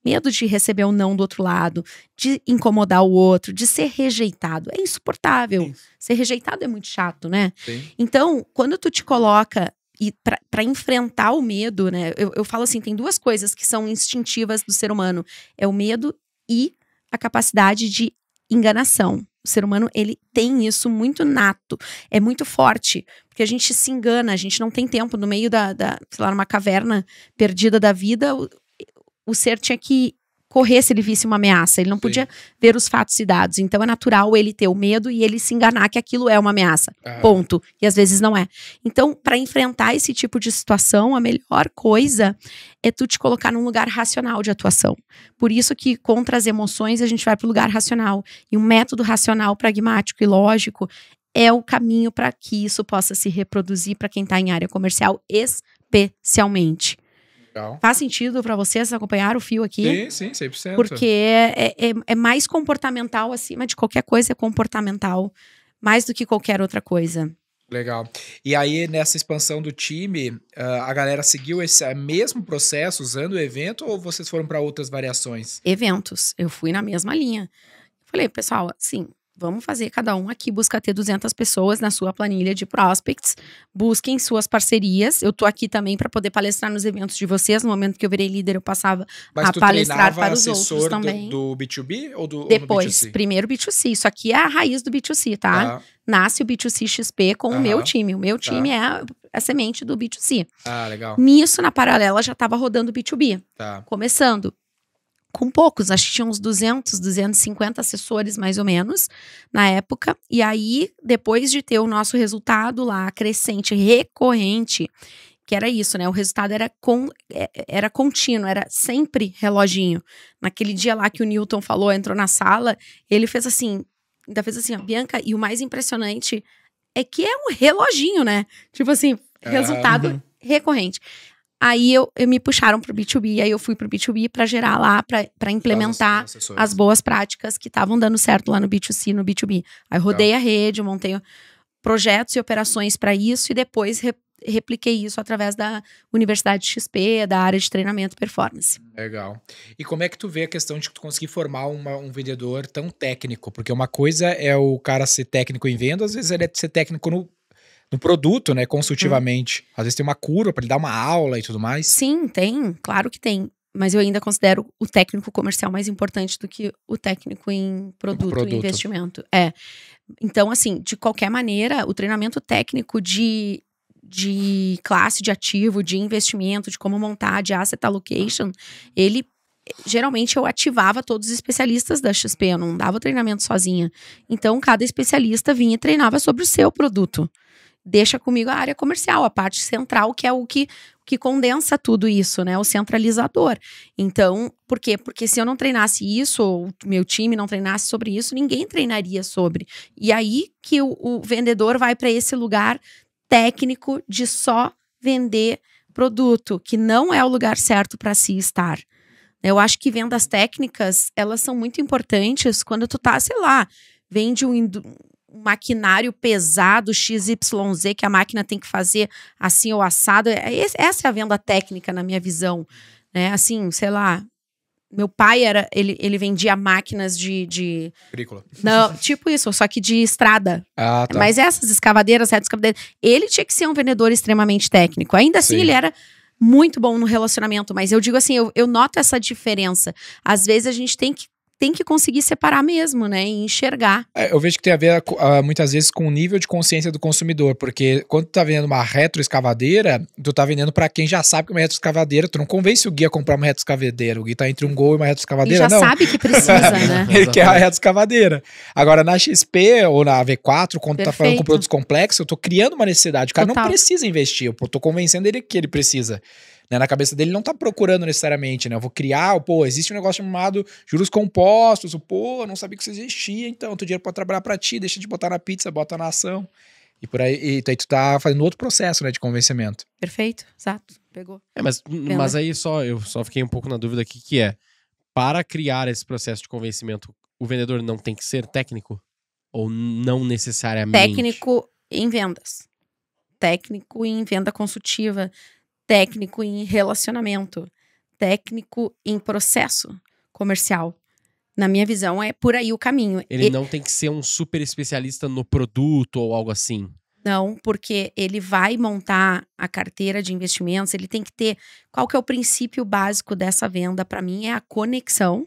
Medo de receber o não do outro lado, de incomodar o outro, de ser rejeitado. É insuportável. Ser rejeitado é muito chato, né? Sim. Então, quando tu te coloca para enfrentar o medo, né? Eu falo assim, tem 2 coisas que são instintivas do ser humano. É o medo e a capacidade de enganação. O ser humano, ele tem isso muito nato, é muito forte, porque a gente se engana, a gente não tem tempo, no meio sei lá, numa caverna perdida da vida, o ser tinha que correr se ele visse uma ameaça, ele não podia ver os fatos e dados, então é natural ele ter o medo e ele se enganar que aquilo é uma ameaça, ponto, e às vezes não é. Então, para enfrentar esse tipo de situação, a melhor coisa é tu te colocar num lugar racional de atuação. Por isso que contra as emoções a gente vai para o lugar racional, e um método racional, pragmático e lógico é o caminho para que isso possa se reproduzir para quem está em área comercial, especialmente. Legal. Faz sentido para vocês acompanhar o fio aqui? Sim, 100%. Porque é mais comportamental, acima de qualquer coisa, é comportamental, mais do que qualquer outra coisa. Legal. E aí, nessa expansão do time, a galera seguiu esse mesmo processo usando o evento ou vocês foram para outras variações? Eventos. Eu fui na mesma linha. Falei, pessoal, assim, vamos fazer, cada um aqui busca ter 200 pessoas na sua planilha de prospects, busquem suas parcerias, eu tô aqui também para poder palestrar nos eventos de vocês, no momento que eu virei líder eu passava a palestrar para os outros também. Do B2B ou do Depois, B2C? Primeiro B2C, isso aqui é a raiz do B2C, tá? Nasce o B2C XP com o meu time é a semente do B2C. Legal. Nisso, na paralela, já tava rodando o B2B, começando. Com poucos, acho que tinha uns 200, 250 assessores mais ou menos na época. E aí, depois de ter o nosso resultado lá crescente, recorrente, que era isso, né? O resultado era contínuo, era sempre reloginho. Naquele dia lá que o Newton falou, entrou na sala, ele fez assim, ainda fez assim, ó, Bianca, e o mais impressionante é que é um reloginho, né? Tipo assim, resultado recorrente. Aí me puxaram pro B2B, aí eu fui pro B2B para gerar lá, para implementar as boas práticas que estavam dando certo lá no B2C e no B2B. Aí rodei a rede, montei projetos e operações para isso e depois repliquei isso através da Universidade XP, da área de treinamento e performance. Legal. E como é que tu vê a questão de tu conseguir formar um vendedor tão técnico? Porque uma coisa é o cara ser técnico em venda, às vezes ele é ser técnico no produto, né, consultivamente. Às vezes tem uma curva para ele dar uma aula e tudo mais. Sim, tem, claro que tem. Mas eu ainda considero o técnico comercial mais importante do que o técnico em produto. E investimento. Então, assim, de qualquer maneira, o treinamento técnico de classe de ativo, de investimento, de como montar, de asset allocation, ele geralmente eu ativava todos os especialistas da XP, eu não dava o treinamento sozinha. Então, cada especialista vinha e treinava sobre o seu produto. Deixa comigo a área comercial, a parte central, que é o que condensa tudo isso, né? O centralizador. Então, por quê? Porque se eu não treinasse isso, ou o meu time não treinasse sobre isso, ninguém treinaria sobre. E aí que o vendedor vai para esse lugar técnico de só vender produto, que não é o lugar certo para se estar. Eu acho que vendas técnicas, elas são muito importantes quando tu tá, sei lá, vende um maquinário pesado XYZ que a máquina tem que fazer assim ou assado. Essa é a venda técnica na minha visão, né? Assim, sei lá, meu pai ele vendia máquinas de... Agrícola. Não, tipo isso, só que de estrada. Ah, tá. Mas essas escavadeiras, retroescavadeiras, ele tinha que ser um vendedor extremamente técnico. Ainda assim, Sim. ele era muito bom no relacionamento, mas eu digo assim, eu noto essa diferença. Às vezes a gente tem que conseguir separar mesmo, né? E enxergar. Eu vejo que tem a ver muitas vezes com o nível de consciência do consumidor, porque quando tu tá vendendo uma retroescavadeira, tu tá vendendo pra quem já sabe que é uma retroescavadeira, tu não convence o Gui a comprar uma retroescavadeira, o Gui tá entre um Gol e uma E retroescavadeira, já não. sabe que precisa, né? Ele quer a retroescavadeira. Agora, na XP ou na V4, quando tu tá falando com Perfeito. produtos complexos, eu tô criando uma necessidade. O cara Total. não precisa investir, eu tô convencendo ele que ele precisa. Né? Na cabeça dele, ele não tá procurando necessariamente, né? Eu vou criar, existe um negócio chamado juros compostos, eu não sabia que isso existia, então, teu dinheiro pode trabalhar pra ti, deixa de botar na pizza, bota na ação. E por aí, e aí tu tá fazendo outro processo, né, de convencimento. Perfeito, exato. Pegou. Mas aí eu só fiquei um pouco na dúvida aqui, que é, para criar esse processo de convencimento, o vendedor não tem que ser técnico? Ou não necessariamente? Técnico em vendas. Técnico em venda consultiva. Técnico em relacionamento. Técnico em processo comercial. Na minha visão, é por aí o caminho. Ele não tem que ser um super especialista no produto ou algo assim? Não, porque ele vai montar a carteira de investimentos, ele tem que ter... Qual que é o princípio básico dessa venda? Para mim, é a conexão.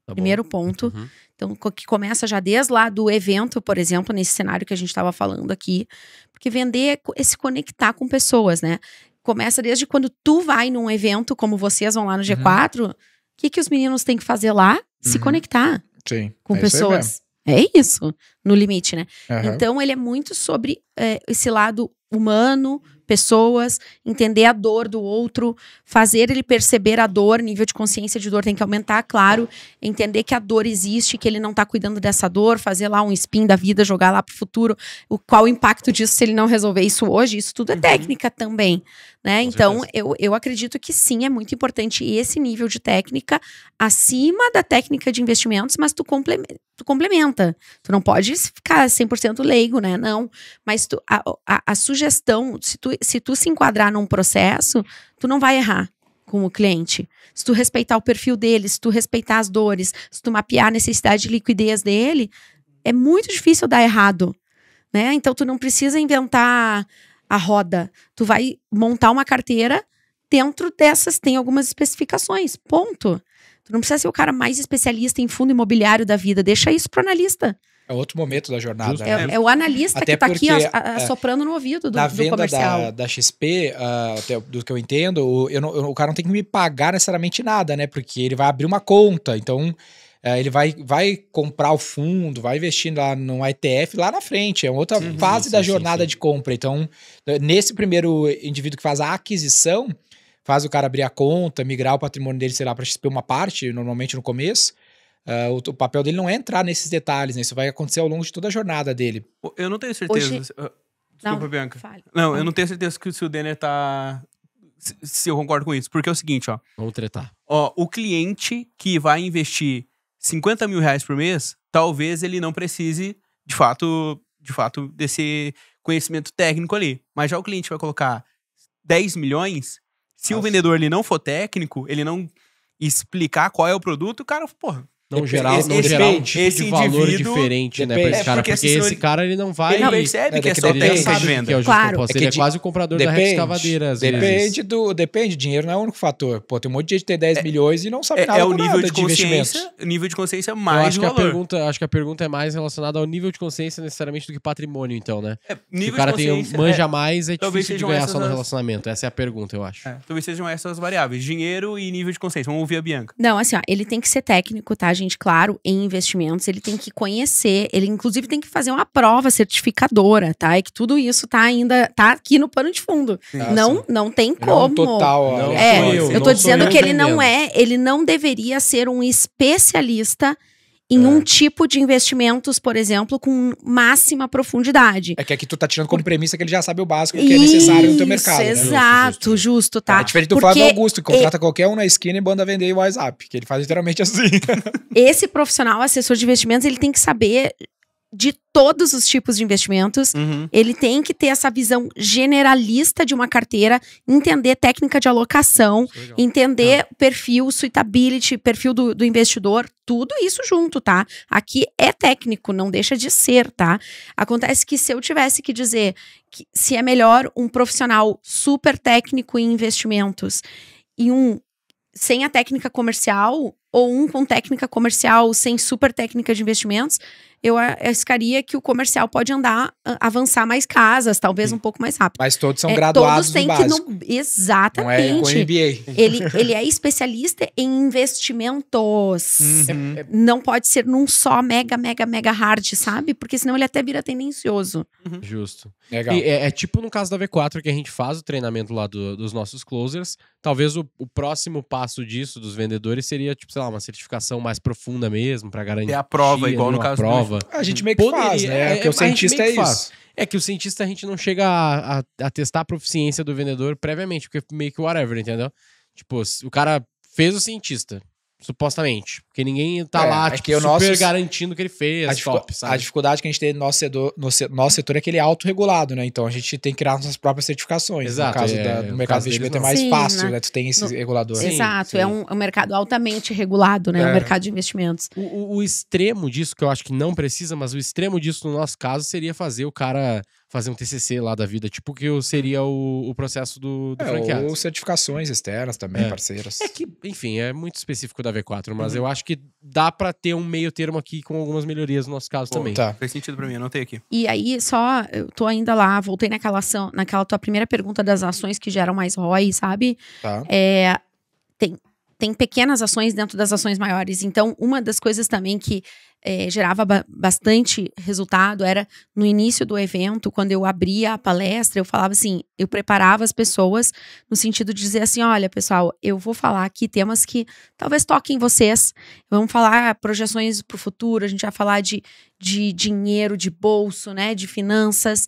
Tá Primeiro bom. ponto. Uhum. Então, que começa já desde lá do evento, por exemplo, nesse cenário que a gente estava falando aqui. Porque vender é se conectar com pessoas, né? Começa desde quando tu vai num evento, como vocês vão lá no G4, o que os meninos têm que fazer lá? Se conectar Sim. com É isso aí pessoas. É isso, no limite, né? mesmo. Aham. Então, ele é muito sobre esse lado humano, pessoas, entender a dor do outro, fazer ele perceber a dor, nível de consciência de dor tem que aumentar, claro, entender que a dor existe, que ele não tá cuidando dessa dor, fazer lá um spin da vida, jogar lá pro futuro, qual o impacto disso se ele não resolver isso hoje, isso tudo é técnica também, né? Com Então, certeza. eu acredito que sim, é muito importante esse nível de técnica acima da técnica de investimentos, mas tu complementa. Tu não pode ficar 100% leigo, né? Não. Mas a sugestão, se tu se enquadrar num processo, tu não vai errar com o cliente. Se tu respeitar o perfil dele, se tu respeitar as dores, se tu mapear a necessidade de liquidez dele, é muito difícil dar errado, né? Então, tu não precisa inventar a roda. Tu vai montar uma carteira, dentro dessas tem algumas especificações, ponto. Tu não precisa ser o cara mais especialista em fundo imobiliário da vida, deixa isso pro analista. É outro momento da jornada. Justo. Né? É o analista Até que tá aqui porque, assoprando no ouvido do Na venda comercial. da XP, até do que eu entendo, o cara não tem que me pagar necessariamente nada, né? Porque ele vai abrir uma conta, então ele vai comprar o fundo, vai investir lá no ETF lá na frente. É uma outra fase da jornada de compra. Então, nesse primeiro indivíduo que faz a aquisição, faz o cara abrir a conta, migrar o patrimônio dele, sei lá, para XP uma parte, normalmente no começo. O papel dele não é entrar nesses detalhes, né? Isso vai acontecer ao longo de toda a jornada dele. Eu não tenho certeza. Hoje- Desculpa, Bianca. Fale. Não, eu não tenho certeza que se o Denner tá... Se eu concordo com isso. Porque é o seguinte, ó. Vamos tretar. Ó, o cliente que vai investir 50 mil reais por mês, talvez ele não precise, de fato, desse conhecimento técnico ali. Mas já o cliente vai colocar 10 milhões, se o vendedor ele não for técnico, ele não explicar qual é o produto, o cara, porra, não gerar um tipo de valor diferente, né, pra esse cara. Porque esse cara, ele não vai... Ele percebe que é só técnica de venda. Claro. Ele é quase o comprador da Rex Escavadeira, às vezes. Depende, dinheiro não é o único fator. Pô, tem um monte de gente que tem 10 milhões e não sabe nada É o nível de investimento. consciência, nível de consciência mais valor. Acho que a pergunta é mais relacionada ao nível de consciência necessariamente do que patrimônio, então, né? Nível Se o cara de consciência, manja mais, é talvez difícil de sejam ganhar essas só no as- relacionamento. Essa é a pergunta, eu acho. Talvez sejam essas variáveis. Dinheiro e nível de consciência. Vamos ouvir a Bianca. Não, assim, ó, ele tem que ser técnico, tá, gente? Claro, em investimentos, ele tem que conhecer, ele inclusive tem que fazer uma prova certificadora, tá? E que tudo isso tá aqui no pano de fundo. Não tem como. Total, Não eu tô dizendo que ele entendendo. não deveria ser um especialista em um tipo de investimentos, por exemplo, com máxima profundidade. É que aqui tu tá tirando como premissa que ele já sabe o básico que é necessário no teu mercado. Né? Exato, justo, tá? É diferente do Flávio Augusto, que contrata qualquer um na esquina e manda vender o WhatsApp, que ele faz literalmente assim. Esse profissional, assessor de investimentos, ele tem que saber de todos os tipos de investimentos. Ele tem que ter essa visão generalista de uma carteira, entender técnica de alocação, entender perfil, suitability, perfil do investidor, tudo isso junto, tá? Aqui é técnico, não deixa de ser, tá? Acontece que se eu tivesse que dizer que se é melhor um profissional super técnico em investimentos e um sem a técnica comercial, ou um com técnica comercial sem super técnica de investimentos, eu arriscaria que o comercial pode avançar mais casas, talvez um pouco mais rápido. Mas todos são graduados todos têm no básico. Exatamente. Não é com MBA. Ele é especialista em investimentos. Não pode ser num só mega hard, sabe? Porque senão ele até vira tendencioso. Justo. Legal. E é tipo no caso da V4 que a gente faz o treinamento lá dos nossos closers. Talvez o próximo passo disso, dos vendedores, seria, tipo, sei lá, uma certificação mais profunda mesmo, pra garantir. É a prova, igual no caso prova. A gente meio que faz, né? Porque o cientista é isso. É que o cientista a gente não chega a testar a proficiência do vendedor previamente, porque meio que whatever, entendeu? Tipo, o cara fez o cientista, supostamente. Porque ninguém tá lá, tipo, super garantindo que ele fez, sabe? A dificuldade que a gente tem no nosso setor é que ele é autorregulado, né? Então a gente tem que criar nossas próprias certificações. Exato. No caso do mercado de investimento é mais fácil, né? Tu tem esse regulador. Exato, sim. é um mercado altamente regulado, né? O mercado de investimentos. O extremo disso, que eu acho que não precisa, mas o extremo disso no nosso caso seria fazer o cara fazer um TCC lá da vida, tipo que seria o processo do franqueado. Ou certificações externas também, parceiras. É que, enfim, é muito específico da V4, mas eu acho que dá pra ter um meio termo aqui com algumas melhorias no nosso caso também. Tá. Faz sentido pra mim, anotei aqui. E aí, eu tô ainda lá, voltei naquela tua primeira pergunta das ações que geram mais ROI, sabe? Tá. Tem pequenas ações dentro das ações maiores. Então, uma das coisas também que gerava bastante resultado era no início do evento, quando eu abria a palestra, eu falava assim, eu preparava as pessoas no sentido de dizer assim, olha, pessoal, eu vou falar aqui temas que talvez toquem vocês. Vamos falar projeções para o futuro, a gente vai falar de dinheiro, de bolso, né, de finanças,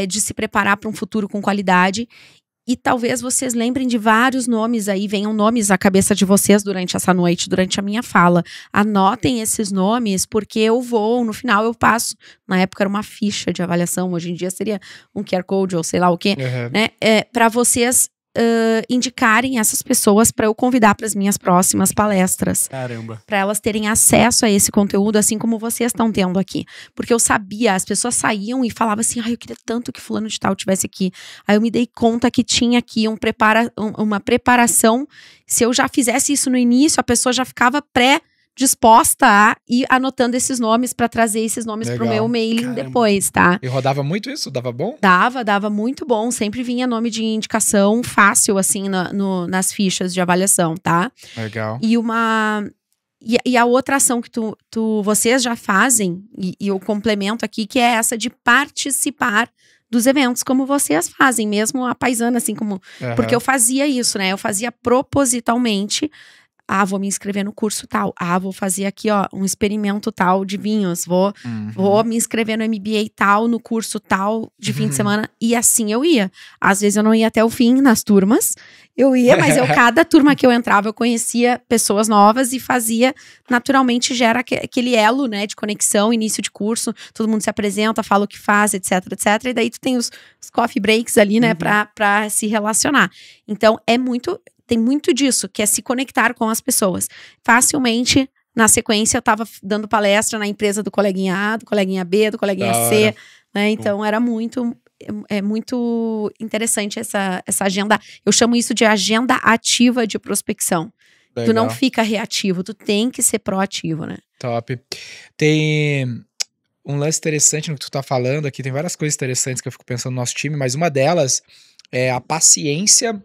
de se preparar para um futuro com qualidade. E talvez vocês lembrem de vários nomes aí, venham nomes à cabeça de vocês durante essa noite, durante a minha fala. Anotem esses nomes, porque no final eu passo. Na época era uma ficha de avaliação, hoje em dia seria um QR Code ou sei lá o quê, né? Para vocês indicarem essas pessoas para eu convidar para as minhas próximas palestras. Caramba. Para elas terem acesso a esse conteúdo, assim como vocês estão tendo aqui. Porque eu sabia, as pessoas saíam e falavam assim, eu queria tanto que fulano de tal estivesse aqui. Aí eu me dei conta que tinha aqui uma preparação. Se eu já fizesse isso no início, a pessoa já ficava disposta a ir anotando esses nomes para trazer esses nomes pro meu mailing depois, tá? E rodava muito isso? Dava bom? Dava muito bom. Sempre vinha nome de indicação fácil, assim, nas fichas de avaliação, tá? Legal. E a outra ação que vocês já fazem, e eu complemento aqui, que é essa de participar dos eventos, como vocês fazem, mesmo a paisana, assim como... Porque eu fazia isso, né? Eu fazia propositalmente... vou me inscrever no curso tal. Vou fazer aqui, ó, um experimento tal de vinhos. Vou me inscrever no MBA tal, no curso tal de fim de semana. E assim eu ia. Às vezes eu não ia até o fim nas turmas. Eu ia, mas cada turma que eu entrava, eu conhecia pessoas novas e fazia, naturalmente, gera aquele elo, né, de conexão, início de curso. Todo mundo se apresenta, fala o que faz, etc, etc. E daí tu tem os coffee breaks ali, né, pra se relacionar. Então, tem muito disso, que é se conectar com as pessoas. Facilmente, Na sequência, eu tava dando palestra na empresa do coleguinha A, do coleguinha B, do coleguinha C, né? Então, era muito interessante essa agenda. Eu chamo isso de agenda ativa de prospecção. Legal. Tu não fica reativo, tu tem que ser proativo, né? Top. Tem um lance interessante no que tu tá falando aqui, tem várias coisas interessantes que eu fico pensando no nosso time, mas uma delas é a paciência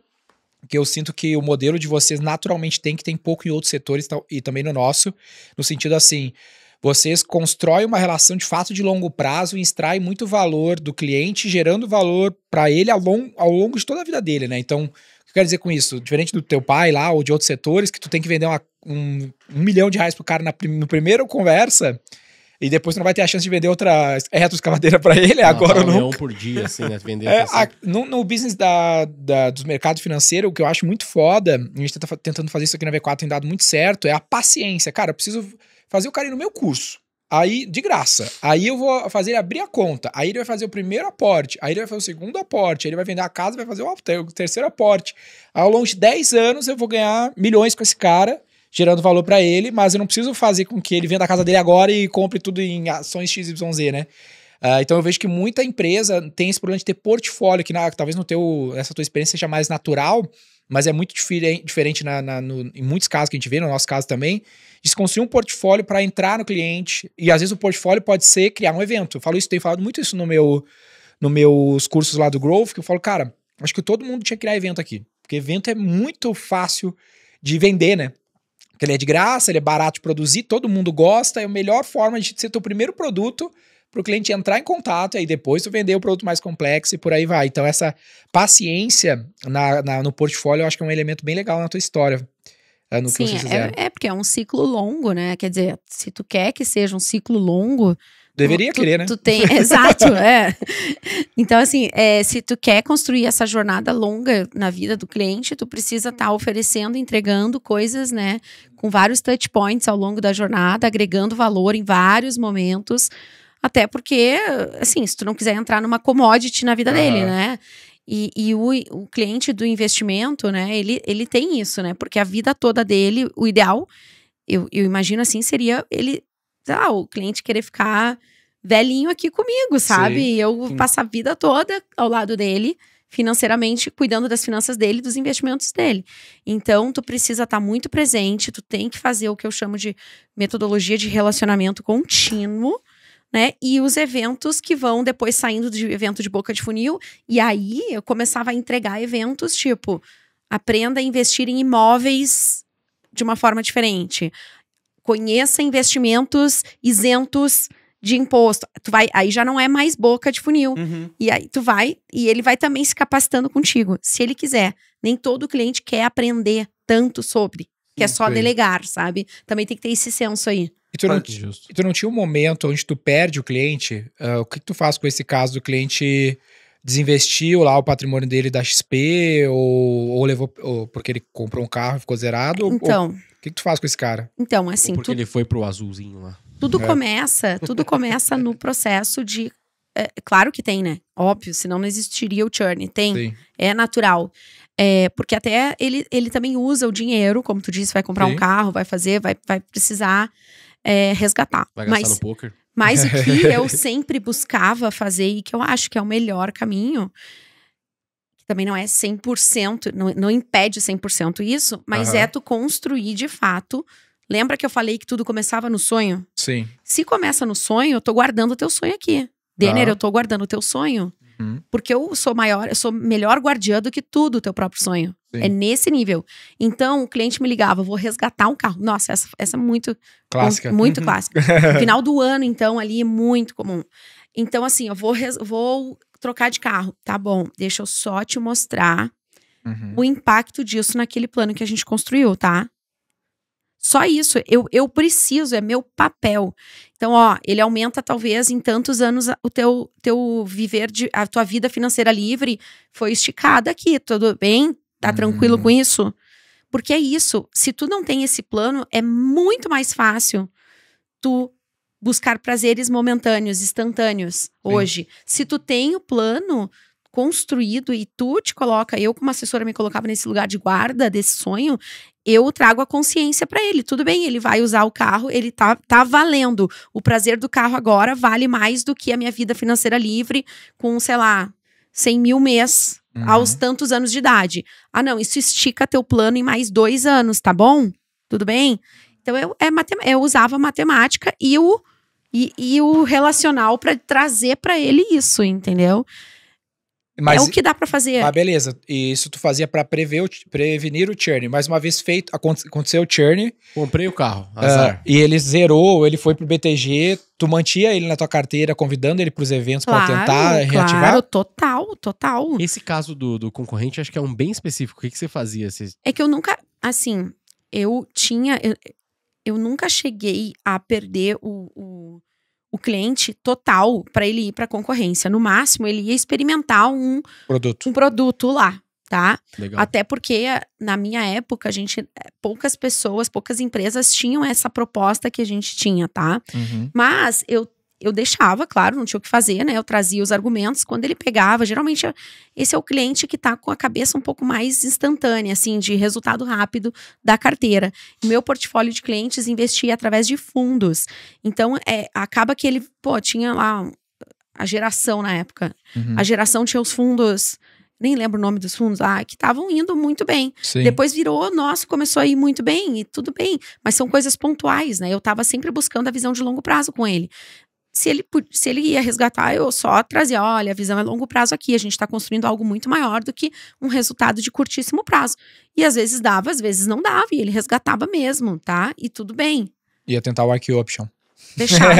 que eu sinto que o modelo de vocês naturalmente tem, que tem pouco em outros setores e também no nosso, no sentido assim, vocês constroem uma relação de fato de longo prazo e extraem muito valor do cliente, gerando valor para ele ao longo de toda a vida dele, né? Então, o que eu quero dizer com isso? Diferente do teu pai lá ou de outros setores, que tu tem que vender $1 milhão pro cara no primeiro conversa, e depois tu não vai ter a chance de vender outra retroescavadeira para ele, agora ou nunca. $1 milhão por dia, assim, né? Vender No business dos mercados financeiros, o que eu acho muito foda, a gente tá tentando fazer isso aqui na V4, tem dado muito certo, é a paciência. Cara, eu preciso fazer o cara ir no meu curso. Aí, de graça. Aí eu vou fazer ele abrir a conta. Aí ele vai fazer o primeiro aporte. Aí ele vai fazer o segundo aporte. Aí ele vai vender a casa e vai fazer o terceiro aporte. Ao longo de 10 anos eu vou ganhar milhões com esse cara, gerando valor para ele, mas eu não preciso fazer com que ele venda a casa dele agora e compre tudo em ações XYZ, né? Então eu vejo que muita empresa tem esse problema de ter portfólio, que talvez nessa tua experiência seja mais natural, mas é muito diferente em muitos casos que a gente vê, no nosso caso também, de se construir um portfólio para entrar no cliente, e às vezes o portfólio pode ser criar um evento. Eu tenho falado muito isso nos meus cursos lá do Growth, que eu falo, cara, acho que todo mundo tinha que criar evento aqui, porque evento é muito fácil de vender, né? Porque ele é de graça, ele é barato de produzir, todo mundo gosta, é a melhor forma de ser teu primeiro produto para o cliente entrar em contato e aí depois tu vender o produto mais complexo e por aí vai. Então essa paciência no portfólio eu acho que é um elemento bem legal na tua história, no que vocês fizeram. Porque é um ciclo longo, né? Quer dizer, se tu quer que seja um ciclo longo... Deveria querer, né? Tu tem, exato, Então, assim, se tu quer construir essa jornada longa na vida do cliente, tu precisa estar oferecendo, entregando coisas, né? Com vários touch points ao longo da jornada, agregando valor em vários momentos. Até porque, assim, se tu não quiser entrar numa commodity na vida dele, né? E o cliente do investimento, né? Ele tem isso, né? Porque a vida toda dele, o ideal, eu imagino assim, seria ele... o cliente querer ficar velhinho aqui comigo, sabe? Sim. E eu passar a vida toda ao lado dele, financeiramente, cuidando das finanças dele, dos investimentos dele. Então, tu precisa estar muito presente, tu tem que fazer o que eu chamo de metodologia de relacionamento contínuo, né? E os eventos que vão depois saindo de evento de boca de funil, e aí eu começava a entregar eventos tipo, aprenda a investir em imóveis de uma forma diferente. Conheça investimentos isentos de imposto. Aí já não é mais boca de funil. E aí tu vai, e ele vai também se capacitando contigo, se ele quiser. Nem todo cliente quer aprender tanto sobre, quer só delegar, sabe? Também tem que ter esse senso aí. E tu não tinha um momento onde tu perde o cliente? O que tu faz com esse caso do cliente desinvestiu lá o patrimônio dele da XP ou levou porque ele comprou um carro e ficou zerado? Então... O que tu faz com esse cara? Então, assim... Ou porque ele foi pro azulzinho lá. Tudo começa no processo de... claro que tem, né? Óbvio, senão não existiria o churn. Tem, sim. É natural. Porque até ele também usa o dinheiro, como tu disse, vai comprar um carro, vai precisar resgatar. Vai gastar no poker. Mas o que eu sempre buscava fazer e que eu acho que é o melhor caminho... Também não é 100%, não impede 100% isso, mas é tu construir de fato. Lembra que eu falei que tudo começava no sonho? Sim. Se começa no sonho, eu tô guardando o teu sonho aqui. Denner, eu tô guardando o teu sonho. Porque eu sou melhor guardiã do que tudo o teu próprio sonho. Sim. É nesse nível. Então, o cliente me ligava, vou resgatar um carro. Nossa, essa é muito... Clássica. Muito clássica. Final do ano, então, ali é muito comum. Então, assim, eu vou trocar de carro. Tá bom, deixa eu só te mostrar o impacto disso naquele plano que a gente construiu, tá? Só isso, eu preciso, é meu papel. Então, ele aumenta talvez em tantos anos o teu viver, a tua vida financeira livre foi esticada aqui, tudo bem? Tá tranquilo com isso? Porque é isso, se tu não tem esse plano, é muito mais fácil tu buscar prazeres momentâneos, instantâneos, hoje. Se tu tem o plano, construído e tu te coloca, eu como assessora me colocava nesse lugar de guarda desse sonho, eu trago a consciência pra ele. Tudo bem, ele vai usar o carro, ele tá valendo. O prazer do carro agora vale mais do que a minha vida financeira livre com, sei lá, 100 mil mês aos tantos anos de idade. Ah, não, isso estica teu plano em mais 2 anos, tá bom? Tudo bem? Então, eu usava matemática e o relacional pra trazer pra ele isso, entendeu? Mas, é o que dá pra fazer. Mas beleza, e isso tu fazia pra prevenir o churn. Mas uma vez feito, aconteceu o churn. Comprei o carro, azar. E ele zerou, ele foi pro BTG, tu mantia ele na tua carteira, convidando ele pros eventos pra tentar reativar? Claro, total. Esse caso do concorrente, acho que é um bem específico. O que você fazia? É que eu nunca, assim, eu nunca cheguei a perder o cliente total para ele ir para concorrência. No máximo, ele ia experimentar um produto lá, tá? Legal. Até porque, na minha época, poucas pessoas, poucas empresas tinham essa proposta que a gente tinha, tá? Mas eu deixava, claro, não tinha o que fazer, né? Eu trazia os argumentos. Quando ele pegava, geralmente esse é o cliente que tá com a cabeça um pouco mais instantânea, assim, de resultado rápido da carteira. Meu portfólio de clientes investia através de fundos. Então, acaba que ele, tinha lá a geração na época. A geração tinha os fundos, nem lembro o nome dos fundos, que estavam indo muito bem. Sim. Depois virou, começou a ir muito bem, e tudo bem. Mas são coisas pontuais, né? Eu tava sempre buscando a visão de longo prazo com ele. Se ele ia resgatar, eu só trazia, olha, a visão é longo prazo aqui, a gente tá construindo algo muito maior do que um resultado de curtíssimo prazo. E às vezes dava, às vezes não dava, e ele resgatava mesmo, tá? E tudo bem. Ia tentar o IQ Option. Deixava.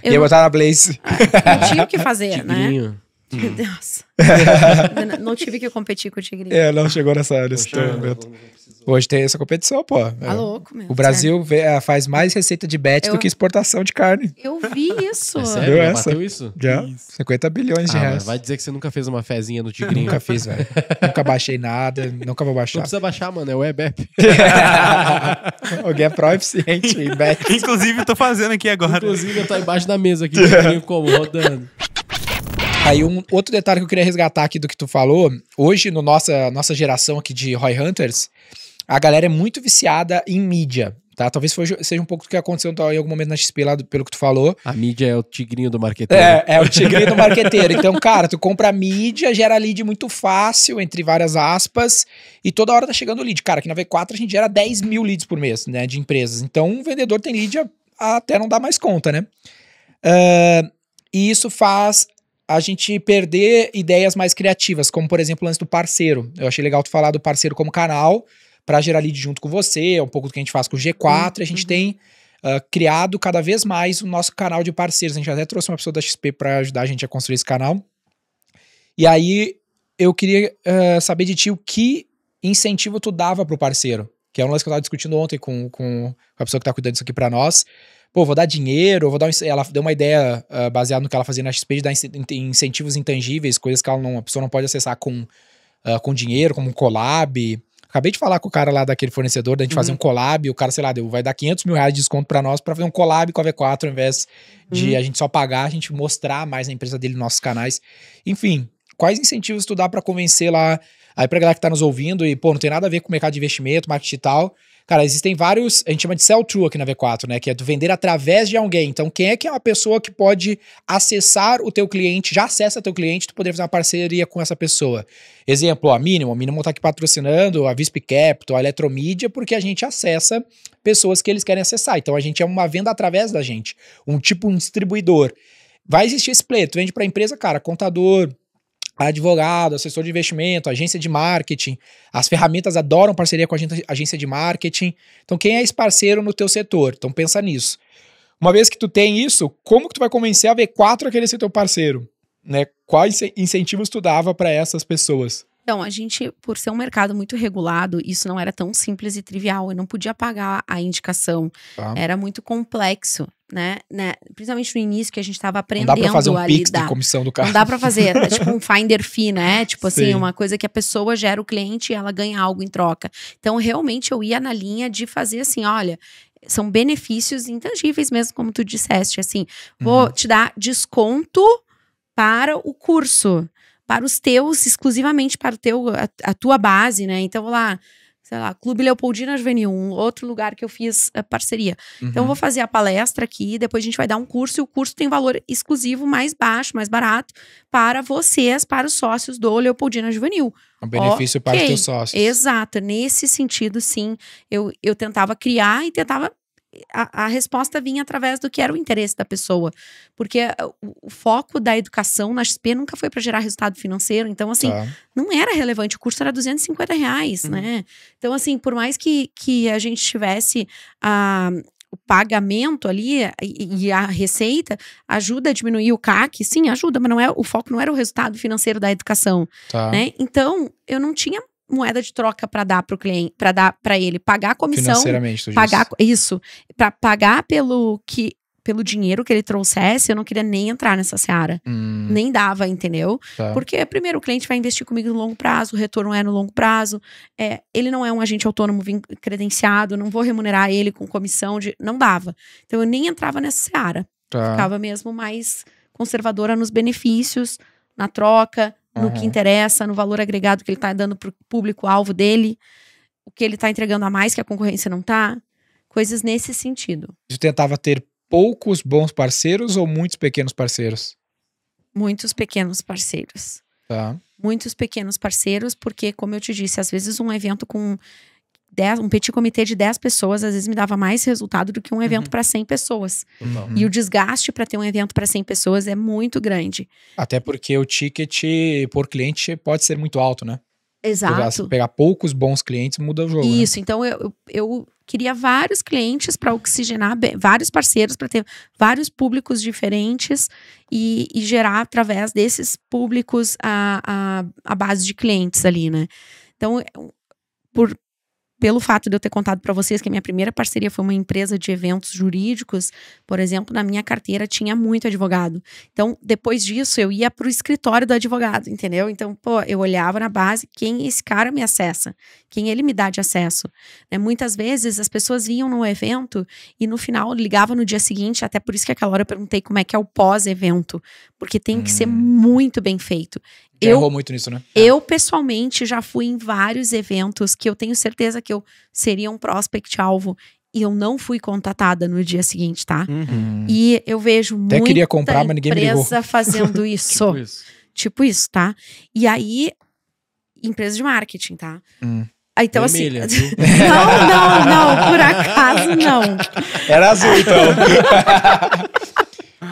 Ia botar na Blaze. Não tinha o que fazer, Tigrinho. né? Nossa. Não tive que competir com o Tigrinho. Não chegou nesse momento. Hoje tem essa competição, pô. Tá louco, meu. O Brasil faz mais receita de bet do que exportação de carne. Eu vi isso. É sério? Já bateu isso? Já. 50 bilhões de reais. Vai dizer que você nunca fez uma fezinha no Tigrinho. Nunca fiz, velho. Nunca baixei nada, nunca vou baixar. Não precisa baixar, mano, é o WebApp. Alguém é pró-eficiente em bet. Inclusive, eu tô fazendo aqui agora. Inclusive, eu tô embaixo da mesa aqui, Tigrinho como, rodando. Aí outro detalhe que eu queria resgatar aqui do que tu falou, hoje, no nossa geração aqui de Roy Hunters, a galera é muito viciada em mídia, tá? Talvez seja um pouco do que aconteceu em algum momento na XP lá, pelo que tu falou. A mídia é o tigrinho do marqueteiro. É o tigrinho do marqueteiro. Então, cara, tu compra mídia, gera lead muito fácil, entre várias aspas, e toda hora tá chegando lead. Cara, aqui na V4 a gente gera 10 mil leads por mês, né, de empresas. Então, um vendedor tem lead até não dá mais conta, né? E isso faz a gente perder ideias mais criativas, como, por exemplo, o lance do parceiro. Eu achei legal tu falar do parceiro como canal, para gerar lead junto com você, é um pouco do que a gente faz com o G4, a gente tem criado cada vez mais o nosso canal de parceiros. A gente até trouxe uma pessoa da XP para ajudar a gente a construir esse canal. E aí, eu queria saber de ti o que incentivo tu dava pro parceiro, que é um lance que eu tava discutindo ontem com a pessoa que tá cuidando disso aqui para nós. Pô, vou dar dinheiro, ela deu uma ideia baseada no que ela fazia na XP de dar incentivos intangíveis, coisas que a pessoa não pode acessar com dinheiro, como um collab. Acabei de falar com o cara lá daquele fornecedor, da gente fazer um collab, o cara, sei lá, vai dar 500 mil reais de desconto pra nós pra fazer um collab com a V4, ao invés de a gente só pagar, a gente mostrar mais a empresa dele nos nossos canais. Enfim, quais incentivos tu dá pra convencer lá, aí pra galera que tá nos ouvindo e, não tem nada a ver com o mercado de investimento, marketing e tal. Cara, existem vários, a gente chama de sell-through aqui na V4, né? Que é tu vender através de alguém. Então, quem é uma pessoa que pode acessar o teu cliente, já acessa teu cliente, tu poderia fazer uma parceria com essa pessoa. Exemplo, a Minimal tá aqui patrocinando a Visp Capital, a Eletromídia, porque a gente acessa pessoas que eles querem acessar. Então, a gente é uma venda através da gente. Um distribuidor. Vai existir esse play. Tu vende pra empresa, cara, contador, advogado, assessor de investimento, agência de marketing. As ferramentas adoram parceria com a agência de marketing. Então, quem é esse parceiro no teu setor? Então, pensa nisso. Uma vez que tu tem isso, como que tu vai convencer a V4 a querer ser teu parceiro? Né? Quais incentivos tu dava para essas pessoas? Então, a gente, por ser um mercado muito regulado, isso não era tão simples e trivial. Eu não podia pagar a indicação. Tá. Era muito complexo, né? Principalmente no início, que a gente estava aprendendo a lidar. Não dá pra fazer um pix de comissão do cara. Não dá pra fazer. É tipo um finder fee, né? Tipo assim, uma coisa que a pessoa gera o cliente e ela ganha algo em troca. Então, realmente, eu ia na linha de fazer assim, olha, são benefícios intangíveis mesmo, como tu disseste. Assim, vou te dar desconto para o curso. para os teus, exclusivamente para a tua base, né? Então, vou lá, sei lá, Clube Leopoldina Juvenil, um outro lugar que eu fiz parceria. Então, eu vou fazer a palestra aqui, depois a gente vai dar um curso, e o curso tem valor exclusivo mais baixo, mais barato, para vocês, para os sócios do Leopoldina Juvenil. Um benefício para os teus sócios. Exato, nesse sentido, sim, eu tentava criar e tentava... A resposta vinha através do que era o interesse da pessoa. Porque o foco da educação na XP nunca foi para gerar resultado financeiro. Então, assim, não era relevante. O curso era R$250, né? Então, assim, por mais que a gente tivesse o pagamento ali e a receita, ajuda a diminuir o CAC. Sim, ajuda, mas o foco não era o resultado financeiro da educação. Né? então, eu não tinha moeda de troca para dar para o cliente, para dar para ele pagar a comissão, financeiramente, tu pagar isso, para pagar pelo dinheiro que ele trouxesse. Eu não queria nem entrar nessa seara, nem dava, entendeu? Porque primeiro o cliente vai investir comigo no longo prazo, o retorno é no longo prazo, ele não é um agente autônomo credenciado, não vou remunerar ele com comissão não dava. Então eu nem entrava nessa seara, ficava mesmo mais conservadora nos benefícios, na troca, no que interessa, no valor agregado que ele tá dando pro público-alvo dele, o que ele tá entregando a mais que a concorrência não tá, coisas nesse sentido. Tu tentava ter poucos bons parceiros ou muitos pequenos parceiros? Muitos pequenos parceiros. Muitos pequenos parceiros, porque, como eu te disse, às vezes um evento com um petit comitê de 10 pessoas, às vezes me dava mais resultado do que um evento para 100 pessoas. E o desgaste para ter um evento para 100 pessoas é muito grande. Até porque o ticket por cliente pode ser muito alto, né? Exato. Pegar poucos bons clientes muda o jogo. Isso, né? Então eu queria vários clientes para oxigenar, vários parceiros para ter vários públicos diferentes e gerar através desses públicos a base de clientes ali, né? Então, pelo fato de eu ter contado para vocês que a minha primeira parceria foi uma empresa de eventos jurídicos, por exemplo, na minha carteira tinha muito advogado. Então, depois disso, eu ia pro escritório do advogado, entendeu? Então, eu olhava na base, quem esse cara me acessa? Quem ele me dá de acesso? Muitas vezes, as pessoas vinham no evento e no final ligavam no dia seguinte, até por isso que aquela hora eu perguntei como é que é o pós-evento, porque tem que ser muito bem feito. Errou muito nisso, né? Eu, pessoalmente, já fui em vários eventos que eu tenho certeza que eu seria um prospect-alvo e eu não fui contatada no dia seguinte, tá? E eu vejo Até muita queria comprar, mas ninguém me ligou. empresa fazendo isso. Tipo isso, tá? E aí, empresa de marketing, tá? Então, vermelha, assim... não, por acaso não. Era azul, então.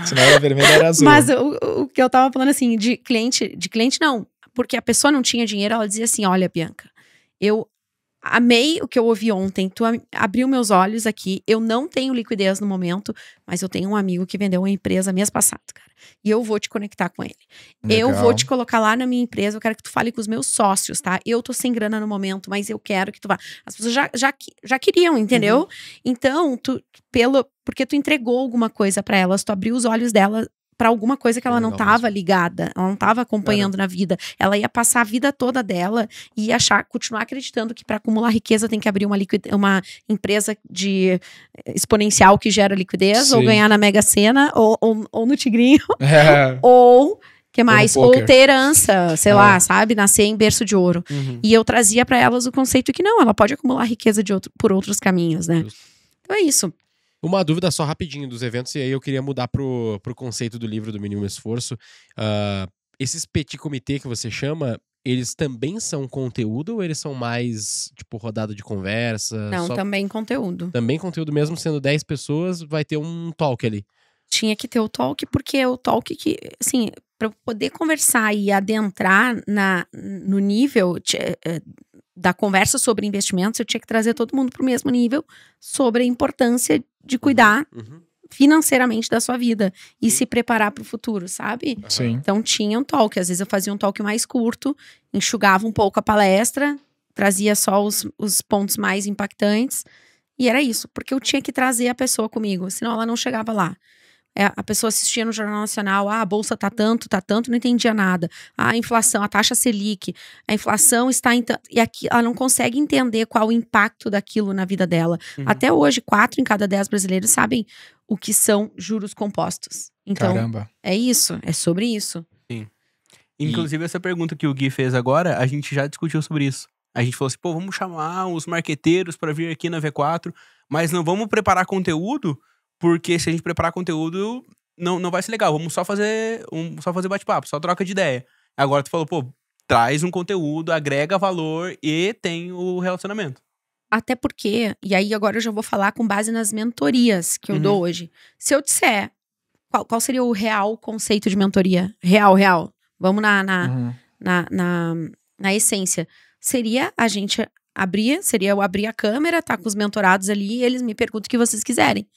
Se não era vermelho, era azul. Mas o que eu tava falando, assim, de cliente não. Porque a pessoa não tinha dinheiro, ela dizia assim, olha, Bianca, eu amei o que eu ouvi ontem, tu abriu meus olhos aqui, eu não tenho liquidez no momento, mas eu tenho um amigo que vendeu uma empresa mês passado, cara, e eu vou te conectar com ele. Legal. Eu vou te colocar lá na minha empresa, eu quero que tu fale com os meus sócios, tá? Eu tô sem grana no momento, mas eu quero que tu vá. As pessoas já queriam, entendeu? Então, porque tu entregou alguma coisa pra elas, tu abriu os olhos dela pra alguma coisa que ela não tava ligada, ela não tava acompanhando na vida. Ela ia passar a vida toda dela e ia continuar acreditando que para acumular riqueza tem que abrir uma empresa de exponencial que gera liquidez, ou ganhar na Mega Sena, ou no Tigrinho, ou que mais? Ou ter herança, sei lá, sabe? Nascer em berço de ouro. E eu trazia pra elas o conceito que não, ela pode acumular riqueza por outros caminhos, né? Então é isso. Uma dúvida só rapidinho dos eventos, e aí eu queria mudar pro conceito do livro do Mínimo Esforço. Esses petit comitê que você chama, eles também são conteúdo ou eles são mais, tipo, rodada de conversa? Não, também conteúdo. Também conteúdo, mesmo sendo 10 pessoas, vai ter um talk ali. Tinha que ter o talk, porque o talk que, assim, para poder conversar e adentrar no nível da conversa sobre investimentos, eu tinha que trazer todo mundo para o mesmo nível sobre a importância de cuidar financeiramente da sua vida e se preparar para o futuro, sabe? Sim. Então tinha um talk, às vezes eu fazia um talk mais curto, enxugava um pouco a palestra, trazia só os pontos mais impactantes e era isso, porque eu tinha que trazer a pessoa comigo, senão ela não chegava lá. A pessoa assistia no Jornal Nacional, a bolsa tá tanto, não entendia nada. A inflação, a taxa Selic, a inflação está em tanto. E aqui ela não consegue entender qual o impacto daquilo na vida dela. Até hoje, 4 em cada 10 brasileiros sabem o que são juros compostos. Então, Caramba. é isso, é sobre isso. Sim. Inclusive, essa pergunta que o Gui fez agora, a gente já discutiu sobre isso. A gente falou assim, pô, vamos chamar os marqueteiros pra vir aqui na V4, mas não vamos preparar conteúdo, porque se a gente preparar conteúdo, não vai ser legal. Vamos só fazer bate-papo, só troca de ideia. Agora tu falou, pô, traz um conteúdo, agrega valor e tem o relacionamento. Até porque, e aí agora eu já vou falar com base nas mentorias que eu dou hoje. Se eu disser qual seria o real conceito de mentoria? Real. Vamos na essência. Seria a gente eu abrir a câmera, tá com os mentorados ali, e eles me perguntam o que vocês quiserem.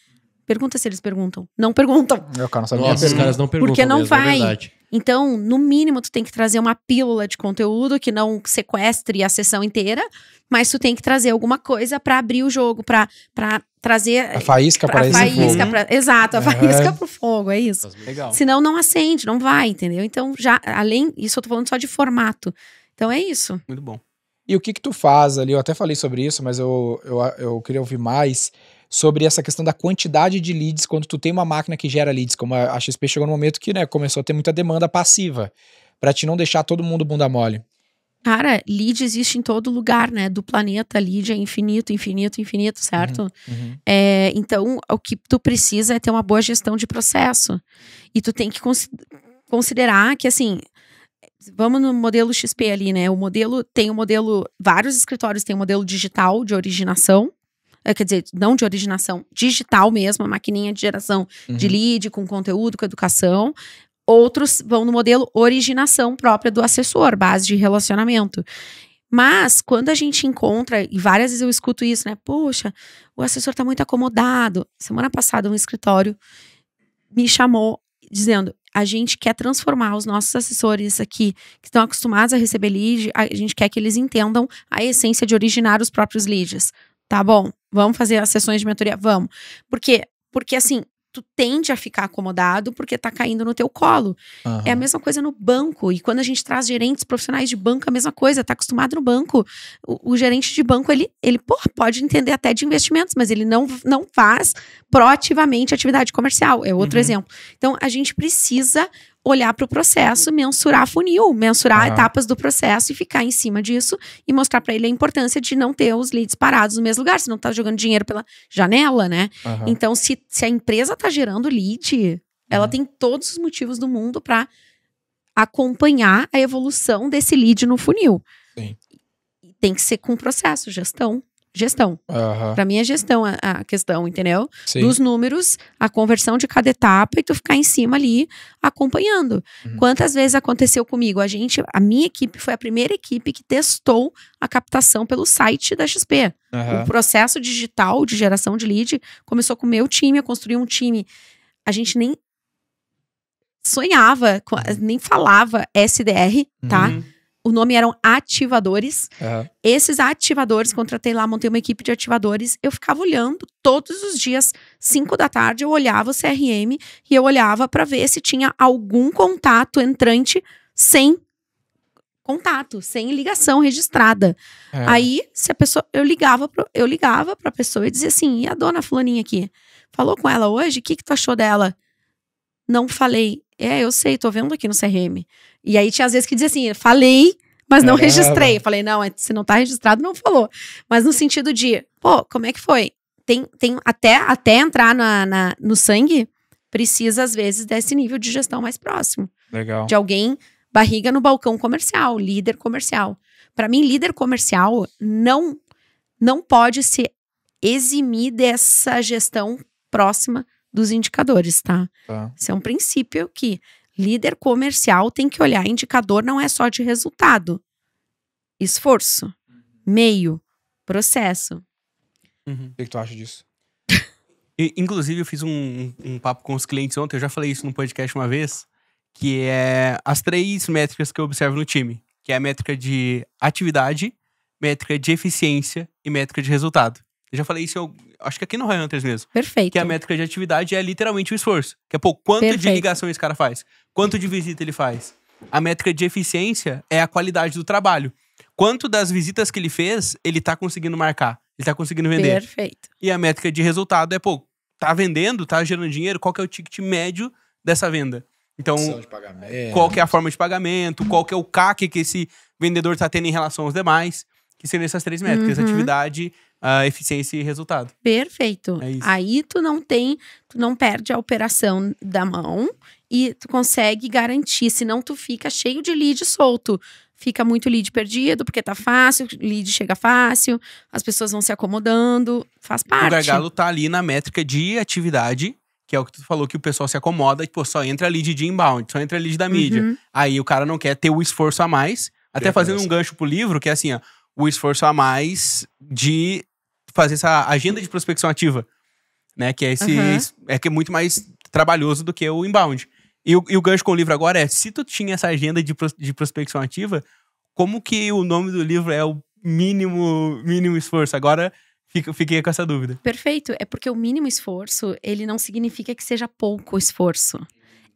Pergunta se eles perguntam. Não perguntam. Eu não sabia. Nossa, os caras não perguntam. Porque não mesmo, vai. É verdade. Então, no mínimo, tu tem que trazer uma pílula de conteúdo que não sequestre a sessão inteira, mas tu tem que trazer alguma coisa pra abrir o jogo, pra trazer A faísca para esse fogo. Exato, a faísca pro fogo, é isso. Legal. Senão não acende, não vai, entendeu? Então, já, além, isso eu tô falando só de formato. Então é isso. Muito bom. E o que tu faz ali? Eu até falei sobre isso, mas eu queria ouvir mais sobre essa questão da quantidade de leads quando tu tem uma máquina que gera leads, como a XP chegou no momento que, né, começou a ter muita demanda passiva, pra te não deixar todo mundo bunda mole. Cara, lead existe em todo lugar, né? Do planeta, lead é infinito, certo? Então, o que tu precisa é ter uma boa gestão de processo. E tu tem que considerar que, assim, vamos no modelo XP ali, né? Vários escritórios têm um modelo digital de originação. Quer dizer, não de originação, digital mesmo, a maquininha de geração de lead, com conteúdo, com educação. Outros vão no modelo originação própria do assessor, base de relacionamento. Mas, quando a gente encontra, e várias vezes eu escuto isso, né? Poxa, o assessor tá muito acomodado. Semana passada, um escritório me chamou dizendo, a gente quer transformar os nossos assessores aqui, que estão acostumados a receber lead, a gente quer que eles entendam a essência de originar os próprios leads. Tá bom, vamos fazer as sessões de mentoria? Vamos. Por quê? Porque assim, tu tende a ficar acomodado porque tá caindo no teu colo. É a mesma coisa no banco. E quando a gente traz gerentes profissionais de banco, a mesma coisa. Tá acostumado no banco. O gerente de banco, ele pode entender até de investimentos, mas ele não faz proativamente atividade comercial. É outro exemplo. Então, a gente precisa olhar para o processo, mensurar funil, mensurar etapas do processo e ficar em cima disso e mostrar para ele a importância de não ter os leads parados no mesmo lugar, se não tá jogando dinheiro pela janela, né? Então, se a empresa tá gerando lead, ela tem todos os motivos do mundo para acompanhar a evolução desse lead no funil. Sim. Tem que ser com processo, gestão. Pra mim é gestão a questão, entendeu? Sim. Dos números, a conversão de cada etapa e tu ficar em cima ali acompanhando. Quantas vezes aconteceu comigo? A minha equipe foi a primeira equipe que testou a captação pelo site da XP. O processo digital de geração de lead começou com o meu time, eu construí um time. A gente nem sonhava, nem falava SDR, tá? O nome eram ativadores. Esses ativadores, contratei lá, montei uma equipe de ativadores. Eu ficava olhando todos os dias, 5 da tarde, eu olhava o CRM e eu olhava para ver se tinha algum contato entrante sem contato, sem ligação registrada. Aí, se a pessoa, eu ligava pra pessoa e dizia assim, e a dona fulaninha aqui? Falou com ela hoje? O que tu achou dela? Não falei. Eu sei, tô vendo aqui no CRM. E aí tinha às vezes que dizia assim, falei, mas não registrei. Eu falei, não, se não tá registrado, não falou. Mas no sentido de, pô, como é que foi? Tem até entrar no sangue, precisa às vezes desse nível de gestão mais próximo. Legal. De alguém, barriga no balcão comercial, líder comercial. Pra mim, líder comercial não pode se eximir dessa gestão próxima dos indicadores, tá? Esse é um princípio que líder comercial tem que olhar. Indicador não é só de resultado. Esforço, meio, processo. O que tu acha disso? Inclusive, eu fiz um papo com os clientes ontem, eu já falei isso no podcast uma vez, que é as 3 métricas que eu observo no time, que é a métrica de atividade, métrica de eficiência e métrica de resultado. Eu já falei isso, acho que aqui no Hunters mesmo. Perfeito. Que a métrica de atividade é literalmente o esforço. Que é, pô, quanto de ligação esse cara faz? Quanto de visita ele faz? A métrica de eficiência é a qualidade do trabalho. Quanto das visitas que ele fez, ele tá conseguindo marcar? Ele tá conseguindo vender? Perfeito. E a métrica de resultado é, pô, tá vendendo? Tá gerando dinheiro? Qual que é o ticket médio dessa venda? Então, de pagamento. qual que é a forma de pagamento, qual que é o CAC que esse vendedor está tendo em relação aos demais, que seriam essas 3 métricas, atividade, eficiência e resultado. Perfeito. É isso. Aí tu não perde a operação da mão e tu consegue garantir, senão tu fica cheio de lead solto. Fica muito lead perdido, porque tá fácil, lead chega fácil, as pessoas vão se acomodando, faz parte. O gargalo tá ali na métrica de atividade, que é o que tu falou, que o pessoal se acomoda, tipo, só entra lead de inbound, só entra lead da mídia. Aí o cara não quer ter o esforço a mais, até fazendo um gancho pro livro, que é assim, ó, o esforço a mais de fazer essa agenda de prospecção ativa, né, que é que é muito mais trabalhoso do que o inbound. E o gancho com o livro agora é, se tu tinha essa agenda de prospecção ativa, como que o nome do livro é o mínimo esforço? Agora fiquei com essa dúvida. Perfeito. É porque o mínimo esforço, ele não significa que seja pouco esforço.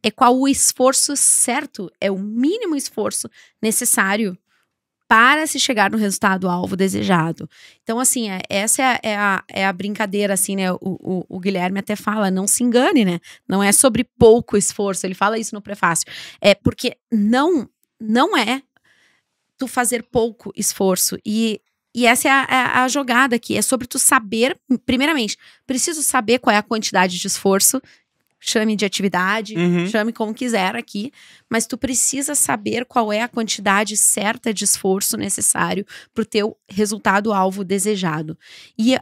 É qual o esforço certo, é o mínimo esforço necessário para se chegar no resultado-alvo desejado. Então, assim, essa é a brincadeira, assim, né? O Guilherme até fala, não se engane, né? Não é sobre pouco esforço, ele fala isso no prefácio. É porque não é tu fazer pouco esforço. E essa é a jogada aqui, é sobre tu saber, primeiramente, preciso saber qual é a quantidade de esforço, chame de atividade, chame como quiser aqui, mas tu precisa saber qual é a quantidade certa de esforço necessário para o teu resultado-alvo desejado. E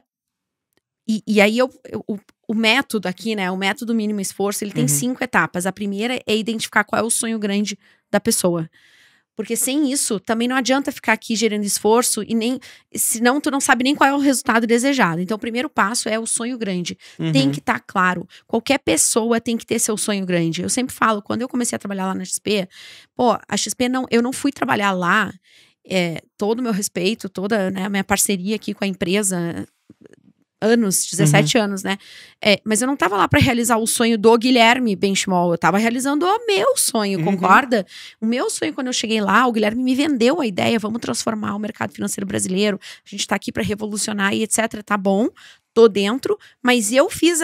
aí o método aqui, né, o método mínimo esforço, ele tem 5 etapas. A primeira é identificar qual é o sonho grande da pessoa. Porque sem isso, também não adianta ficar aqui gerando esforço e senão tu não sabe nem qual é o resultado desejado. Então, o primeiro passo é o sonho grande. Tem que estar claro. Qualquer pessoa tem que ter seu sonho grande. Eu sempre falo, quando eu comecei a trabalhar lá na XP, a XP eu não fui trabalhar lá, todo o meu respeito, toda, né, a minha parceria aqui com a empresa, 17 anos, né? Mas eu não tava lá pra realizar o sonho do Guilherme Benchimol, eu tava realizando o meu sonho, concorda? O meu sonho, quando eu cheguei lá, o Guilherme me vendeu a ideia, vamos transformar o mercado financeiro brasileiro, a gente tá aqui pra revolucionar e etc, tá bom, tô dentro, mas eu fiz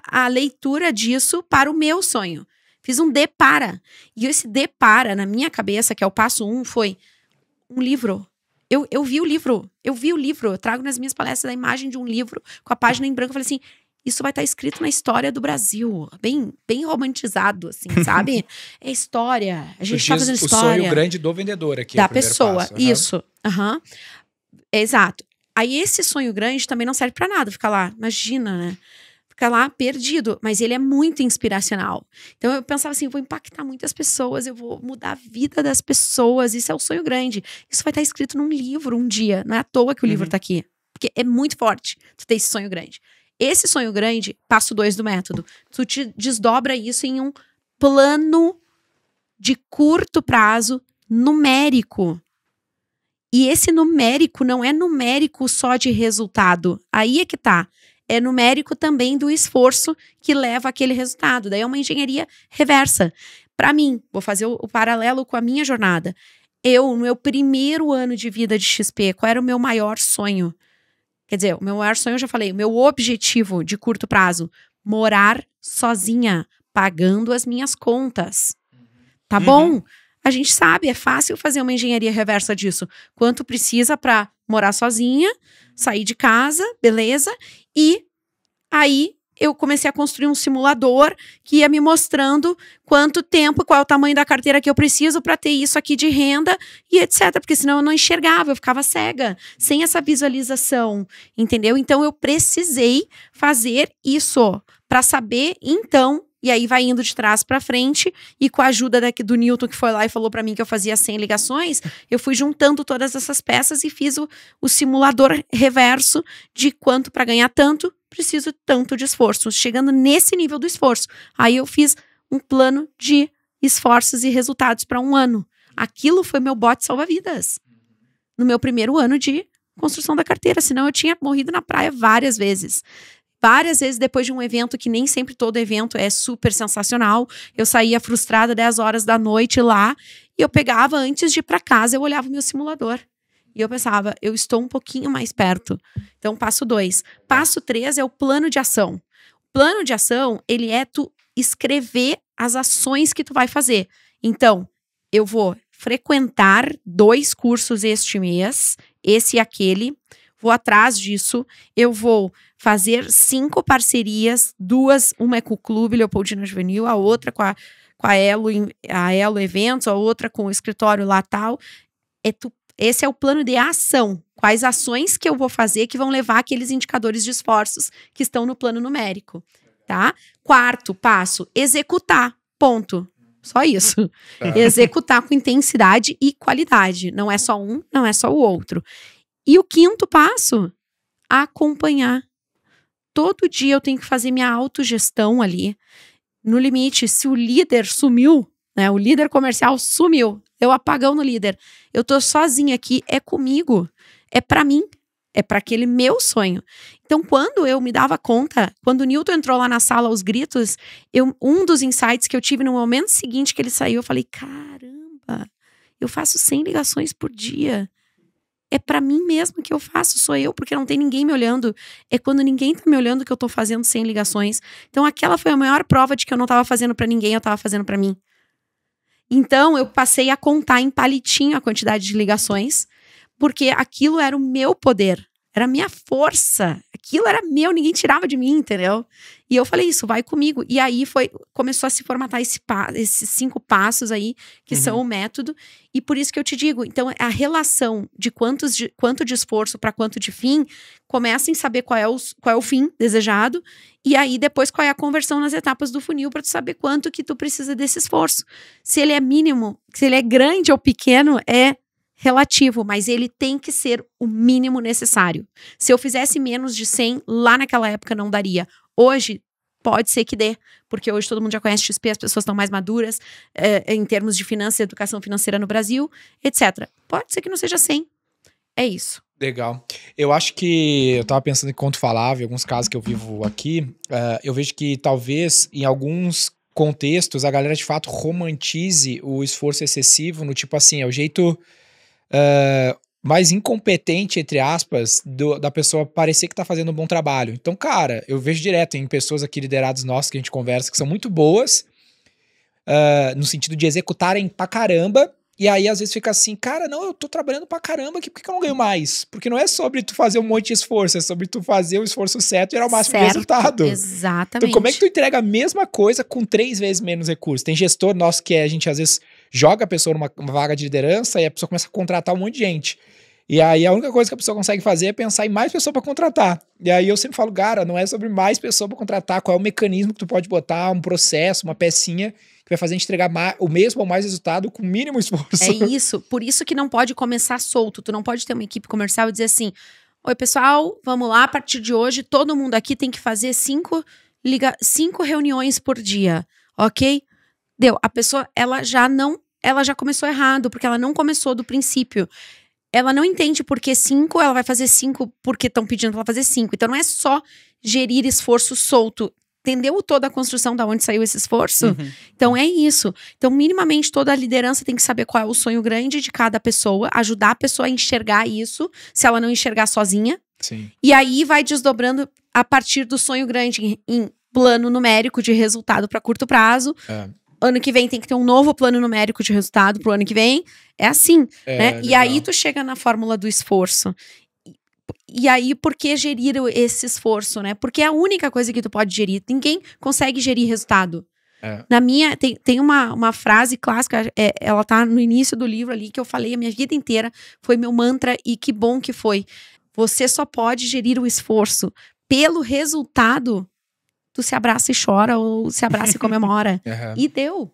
a leitura disso para o meu sonho. Fiz um depara. E esse depara, na minha cabeça, que é o passo 1, foi um livro. Eu vi o livro, eu trago nas minhas palestras a imagem de um livro com a página em branco, eu falei assim, isso vai estar escrito na história do Brasil, bem romantizado, assim, sabe? É história, a gente tá fazendo história. O sonho grande do vendedor aqui. Da pessoa, isso. Exato. Aí esse sonho grande também não serve pra nada, fica lá, imagina, né? Fica lá perdido, mas ele é muito inspiracional. Então eu pensava assim, eu vou impactar muitas pessoas, eu vou mudar a vida das pessoas, isso é o sonho grande. Isso vai estar escrito num livro um dia, não é à toa que o livro tá aqui. Porque é muito forte tu ter esse sonho grande. Esse sonho grande, passo 2 do método, tu te desdobra isso em um plano de curto prazo numérico. E esse numérico não é numérico só de resultado, aí é que tá. É numérico também do esforço que leva àquele resultado. Daí é uma engenharia reversa. Para mim, vou fazer o paralelo com a minha jornada. No meu primeiro ano de vida de XP, qual era o meu maior sonho? Quer dizer, o meu maior sonho, eu já falei, o meu objetivo de curto prazo, morar sozinha, pagando as minhas contas. Tá bom? A gente sabe, é fácil fazer uma engenharia reversa disso. Quanto precisa para morar sozinha, sair de casa, beleza? E aí eu comecei a construir um simulador que ia me mostrando quanto tempo, qual é o tamanho da carteira que eu preciso para ter isso aqui de renda e etc. Porque senão eu não enxergava, eu ficava cega, sem essa visualização, entendeu? Então eu precisei fazer isso para saber, então. E aí vai indo de trás para frente e com a ajuda do Newton, que foi lá e falou para mim que eu fazia 100 ligações, eu fui juntando todas essas peças e fiz o simulador reverso de quanto para ganhar tanto, preciso tanto de esforço. Chegando nesse nível do esforço. Aí eu fiz um plano de esforços e resultados para 1 ano. Aquilo foi meu bote salva-vidas. No meu primeiro ano de construção da carteira, senão eu tinha morrido na praia várias vezes. Várias vezes depois de um evento, que nem sempre todo evento é super sensacional, eu saía frustrada 10 horas da noite lá, e eu pegava, antes de ir para casa, eu olhava o meu simulador. E eu pensava, eu estou um pouquinho mais perto. Então, passo 2. Passo 3 é o plano de ação. O plano de ação, ele é tu escrever as ações que tu vai fazer. Então, eu vou frequentar 2 cursos este mês, esse e aquele, vou atrás disso, eu vou fazer 5 parcerias, 2, uma é com o Clube Leopoldina Juvenil, a outra com a Elo Eventos, a outra com o escritório lá tal. Esse é o plano de ação. Quais ações que eu vou fazer que vão levar aqueles indicadores de esforços que estão no plano numérico, tá? 4º passo, executar, ponto. Só isso. Executar com intensidade e qualidade. Não é só um, não é só o outro. E o 5º passo, acompanhar. Todo dia eu tenho que fazer minha autogestão ali. No limite, se o líder sumiu, né? O líder comercial sumiu. Deu apagão no líder. Eu tô sozinha aqui, é comigo. É pra mim. É pra aquele meu sonho. Então, quando eu me dava conta, quando o Newton entrou lá na sala aos gritos, um dos insights que eu tive no momento seguinte que ele saiu, eu falei, caramba, eu faço 100 ligações por dia. É pra mim mesmo que eu faço, sou eu, porque não tem ninguém me olhando. É quando ninguém tá me olhando que eu tô fazendo 100 ligações. Então, aquela foi a maior prova de que eu não tava fazendo pra ninguém, eu tava fazendo pra mim. Então, eu passei a contar em palitinho a quantidade de ligações, porque aquilo era o meu poder, era a minha força, aquilo era meu, ninguém tirava de mim, entendeu? E eu falei, isso vai comigo. E aí começou a se formatar esses 5 passos aí, que são o método, e por isso que eu te digo, então a relação de quanto de esforço para quanto de fim, começa em saber qual é o fim desejado, e aí depois qual é a conversão nas etapas do funil para tu saber quanto que tu precisa desse esforço. Se ele é mínimo, se ele é grande ou pequeno, é relativo, mas ele tem que ser o mínimo necessário. Se eu fizesse menos de 100, lá naquela época não daria. Hoje, pode ser que dê, porque hoje todo mundo já conhece XP, as pessoas estão mais maduras em termos de finanças, educação financeira no Brasil, etc. Pode ser que não seja 100. É isso. Legal. Eu acho que, eu tava pensando enquanto falava, em alguns casos que eu vivo aqui, eu vejo que talvez em alguns contextos a galera de fato romantize o esforço excessivo, no tipo assim, é o jeito mais incompetente, entre aspas, da pessoa parecer que tá fazendo um bom trabalho. Então, cara, eu vejo direto em pessoas aqui lideradas nossas que a gente conversa, que são muito boas, no sentido de executarem pra caramba, e aí às vezes fica assim, cara, não, eu tô trabalhando pra caramba aqui, por que eu não ganho mais? Porque não é sobre tu fazer um monte de esforço, é sobre tu fazer o esforço certo e gerar o máximo de resultado. Exatamente. Então, como é que tu entrega a mesma coisa com 3 vezes menos recursos? Tem gestor nosso que a gente às vezes joga a pessoa numa vaga de liderança e a pessoa começa a contratar um monte de gente. E aí a única coisa que a pessoa consegue fazer é pensar em mais pessoa para contratar. E aí eu sempre falo, cara, não é sobre mais pessoa para contratar, qual é o mecanismo que tu pode botar, um processo, uma pecinha que vai fazer a gente entregar o mesmo ou mais resultado com o mínimo esforço. É isso, por isso que não pode começar solto, tu não pode ter uma equipe comercial e dizer assim, oi pessoal, vamos lá, a partir de hoje todo mundo aqui tem que fazer 5 reuniões por dia, ok? Deu, a pessoa, ela já começou errado, porque ela não começou do princípio. Ela não entende por que 5, ela vai fazer 5 porque estão pedindo pra ela fazer 5. Então não é só gerir esforço solto. Entendeu toda a construção da onde saiu esse esforço? Então é isso. Então minimamente toda a liderança tem que saber qual é o sonho grande de cada pessoa, ajudar a pessoa a enxergar isso, se ela não enxergar sozinha. Sim. E aí vai desdobrando a partir do sonho grande em plano numérico de resultado para curto prazo. Ano que vem tem que ter um novo plano numérico de resultado pro ano que vem. É assim, né? E aí tu chega na fórmula do esforço. E aí, por que gerir esse esforço, né? Porque é a única coisa que tu pode gerir. Ninguém consegue gerir resultado. Na minha, tem uma frase clássica, ela tá no início do livro ali, que eu falei a minha vida inteira, foi meu mantra, e que bom que foi. Você só pode gerir o esforço pelo resultado. Tu se abraça e chora, ou se abraça e comemora. E deu.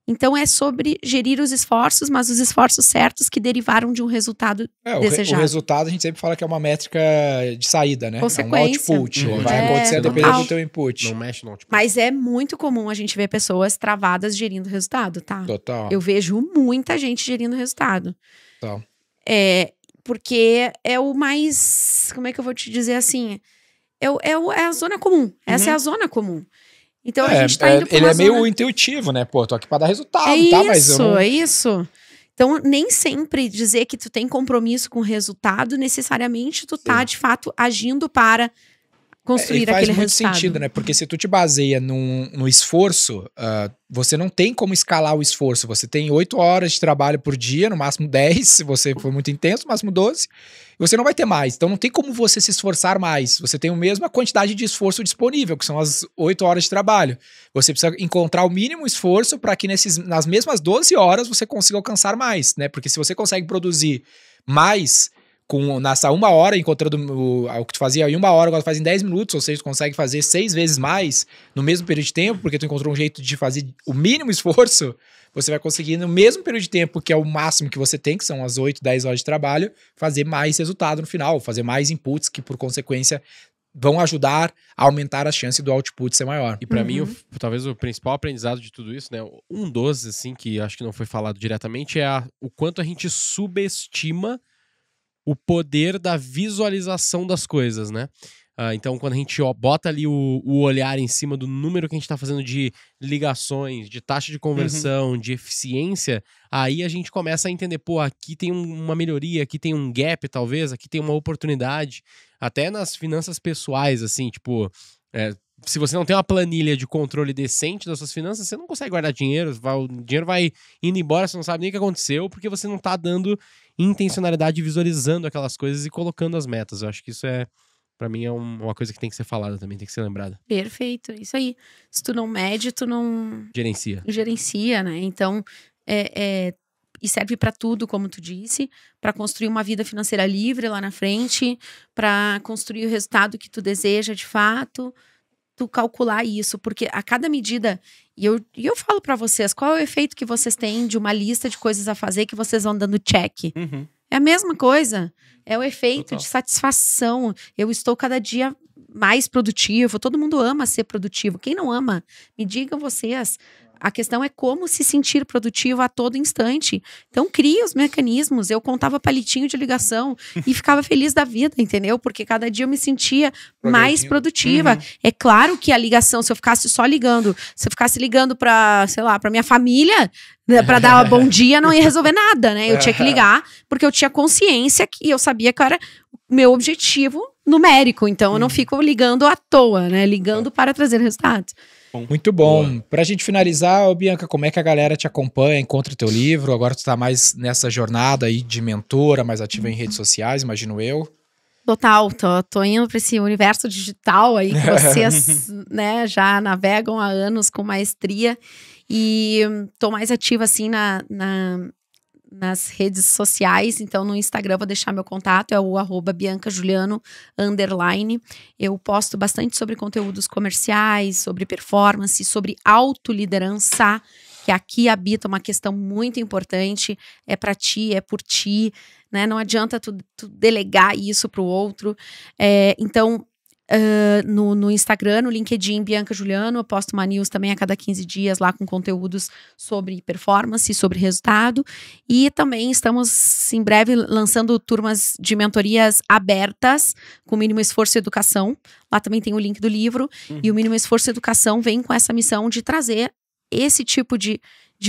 Então é sobre gerir os esforços, mas os esforços certos que derivaram de um resultado desejado. O resultado a gente sempre fala que é uma métrica de saída, né? Consequência. É um output. Vai acontecer dependendo do teu input. Não mexe no output. Mas é muito comum a gente ver pessoas travadas gerindo resultado, tá? Total. Eu vejo muita gente gerindo resultado. Total. Porque é o mais... Como é que eu vou te dizer assim? É a zona comum. Essa é a zona comum. Então a gente tá indo pra ele uma é meio zona... intuitivo, né? Pô, tô aqui pra dar resultado, É tá? isso, Mas eu não... é isso. Então, nem sempre dizer que tu tem compromisso com o resultado, necessariamente tu tá, de fato, agindo para construir faz aquele muito resultado. sentido, né? Porque se tu te baseia no esforço, você não tem como escalar o esforço. Você tem 8 horas de trabalho por dia, no máximo 10, se você for muito intenso, no máximo 12. E você não vai ter mais. Então não tem como você se esforçar mais. Você tem a mesma quantidade de esforço disponível, que são as 8 horas de trabalho. Você precisa encontrar o mínimo esforço para que nas mesmas 12 horas você consiga alcançar mais, né? Porque se você consegue produzir mais nessa 1 hora, encontrando o que tu fazia em 1 hora, agora tu faz em 10 minutos, ou seja, tu consegue fazer 6 vezes mais no mesmo período de tempo, porque tu encontrou um jeito de fazer o mínimo esforço, você vai conseguir no mesmo período de tempo, que é o máximo que você tem, que são as 8, 10 horas de trabalho, fazer mais resultado no final, fazer mais inputs que, por consequência, vão ajudar a aumentar a chance do output ser maior. E pra mim, talvez o principal aprendizado de tudo isso, né? Um dos, assim, que acho que não foi falado diretamente, é o quanto a gente subestima o poder da visualização das coisas, né? Então, quando a gente bota ali o olhar em cima do número que a gente tá fazendo de ligações, de taxa de conversão, de eficiência, aí a gente começa a entender, pô, aqui tem uma melhoria, aqui tem um gap, talvez, aqui tem uma oportunidade. Até nas finanças pessoais, assim, tipo, se você não tem uma planilha de controle decente das suas finanças, você não consegue guardar dinheiro, o dinheiro vai indo embora, você não sabe nem o que aconteceu, porque você não tá dando intencionalidade, visualizando aquelas coisas e colocando as metas. Eu acho que isso pra mim, é uma coisa que tem que ser falada também, tem que ser lembrada. Perfeito, isso aí. Se tu não mede, tu não... Gerencia, né? Então, e serve pra tudo, como tu disse, pra construir uma vida financeira livre lá na frente, pra construir o resultado que tu deseja de fato, tu calcular isso, porque a cada medida, e eu falo pra vocês, qual é o efeito que vocês têm de uma lista de coisas a fazer que vocês vão dando check? É a mesma coisa, é o efeito de satisfação. Eu estou cada dia mais produtivo, todo mundo ama ser produtivo. Quem não ama, me digam vocês. A questão é como se sentir produtivo a todo instante. Então, crie os mecanismos. Eu contava palitinho de ligação e ficava feliz da vida, entendeu? Porque cada dia eu me sentia mais produtiva. É claro que a ligação, se eu ficasse só ligando, se eu ficasse ligando pra, sei lá, pra minha família, pra dar um bom dia, não ia resolver nada, né? Eu tinha que ligar porque eu tinha consciência que eu sabia que era o meu objetivo numérico. Então, eu não fico ligando à toa, né? Ligando para trazer resultados. Muito bom. Pra gente finalizar, Bianca, como é que a galera te acompanha, encontra o teu livro? Agora tu tá mais nessa jornada aí de mentora, mais ativa em redes sociais, imagino eu. Total, tô indo pra esse universo digital aí que vocês né, já navegam há anos com maestria. E tô mais ativa assim nas redes sociais, então no Instagram vou deixar meu contato, é o @BiancaJuliano_. Eu posto bastante sobre conteúdos comerciais, sobre performance, sobre autoliderança, que aqui habita uma questão muito importante, é pra ti, é por ti, né? Não adianta tu delegar isso pro outro. Então, no Instagram, no LinkedIn, Bianca Juliano, eu posto uma news também a cada 15 dias lá com conteúdos sobre performance, sobre resultado, e também estamos em breve lançando turmas de mentorias abertas com Mínimo Esforço Educação. Lá também tem o link do livro, e o Mínimo Esforço Educação vem com essa missão de trazer esse tipo de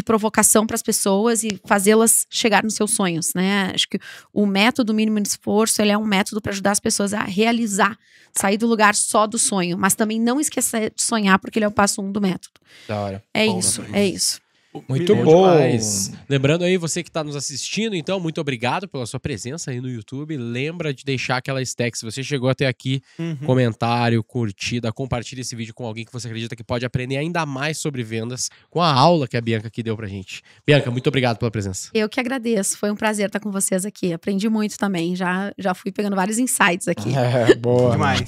provocação para as pessoas e fazê-las chegar nos seus sonhos, né? Acho que o método mínimo de esforço, ele é um método para ajudar as pessoas a realizar, sair do lugar só do sonho, mas também não esquecer de sonhar, porque ele é o passo 1 do método. Da hora. É isso. Muito bom. Demais. Lembrando aí, você que está nos assistindo, então, muito obrigado pela sua presença aí no YouTube. Lembra de deixar aquela stack, se você chegou até aqui, comentário, curtida, compartilha esse vídeo com alguém que você acredita que pode aprender ainda mais sobre vendas com a aula que a Bianca aqui deu pra gente. Bianca, muito obrigado pela presença. Eu que agradeço, foi um prazer estar com vocês aqui. Aprendi muito também, já fui pegando vários insights aqui. Boa. Demais.